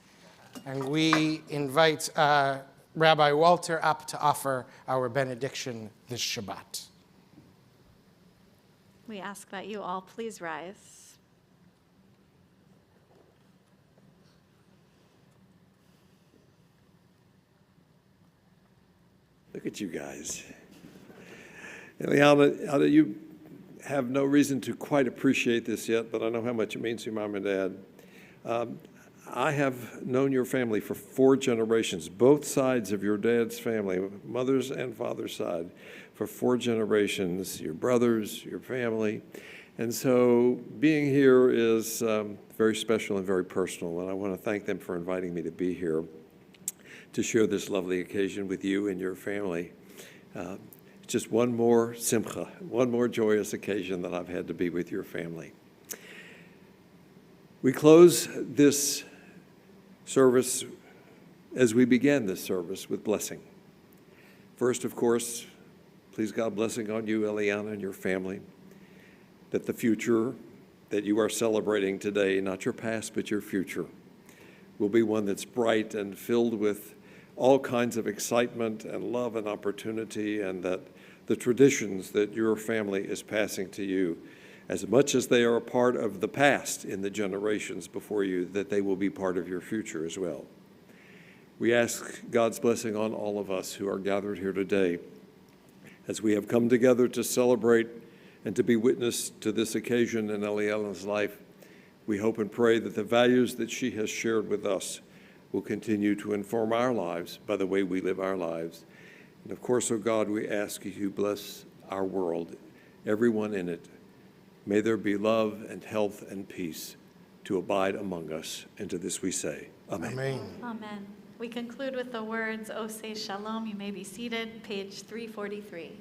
And we invite Rabbi Walter up to offer our benediction this Shabbat. We ask that you all please rise. Look at you guys. Eliana, you have no reason to quite appreciate this yet, but I know how much it means to your mom and dad. I have known your family for 4 generations, both sides of your dad's family, mother's and father's side, for 4 generations, your brothers, your family. And so being here is very special and very personal, and I want to thank them for inviting me to be here to share this lovely occasion with you and your family. Just one more simcha, one more joyous occasion that I've had to be with your family. We close this service as we began this service with blessing. First, of course, please God blessing on you, Eliana, and your family, that the future that you are celebrating today, not your past, but your future, will be one that's bright and filled with all kinds of excitement and love and opportunity, and that the traditions that your family is passing to you, as much as they are a part of the past in the generations before you, that they will be part of your future as well. We ask God's blessing on all of us who are gathered here today as we have come together to celebrate and to be witness to this occasion in Eliana's life. We hope and pray that the values that she has shared with us will continue to inform our lives by the way we live our lives. And of course, oh God, we ask you to bless our world, everyone in it. May there be love and health and peace to abide among us. And to this we say, Amen. Amen. Amen. We conclude with the words, Osei Shalom. You may be seated, page 343.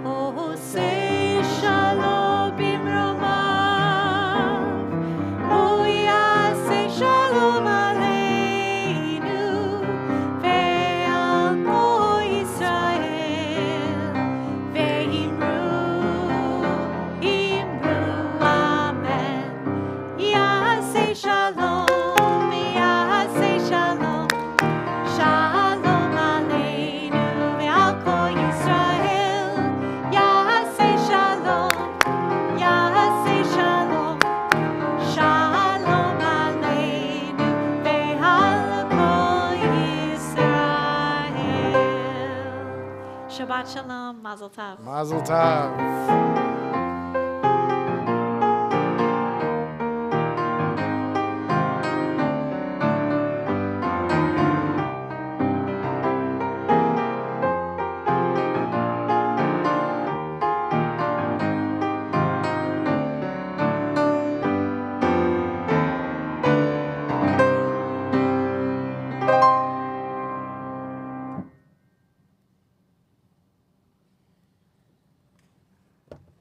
Osei shalom bimromav, hu ya'aseh shalom aleinu ve'al kol Yisrael ve'imru amen. Ya'aseh shalom, ya'aseh shalom, shalom aleinu ve'al kol Yisrael. Ya'aseh shalom, ya'aseh shalom, shalom aleinu ve'al kol Yisrael. Shabbat Shalom, Mazel Tov. Mazel tov.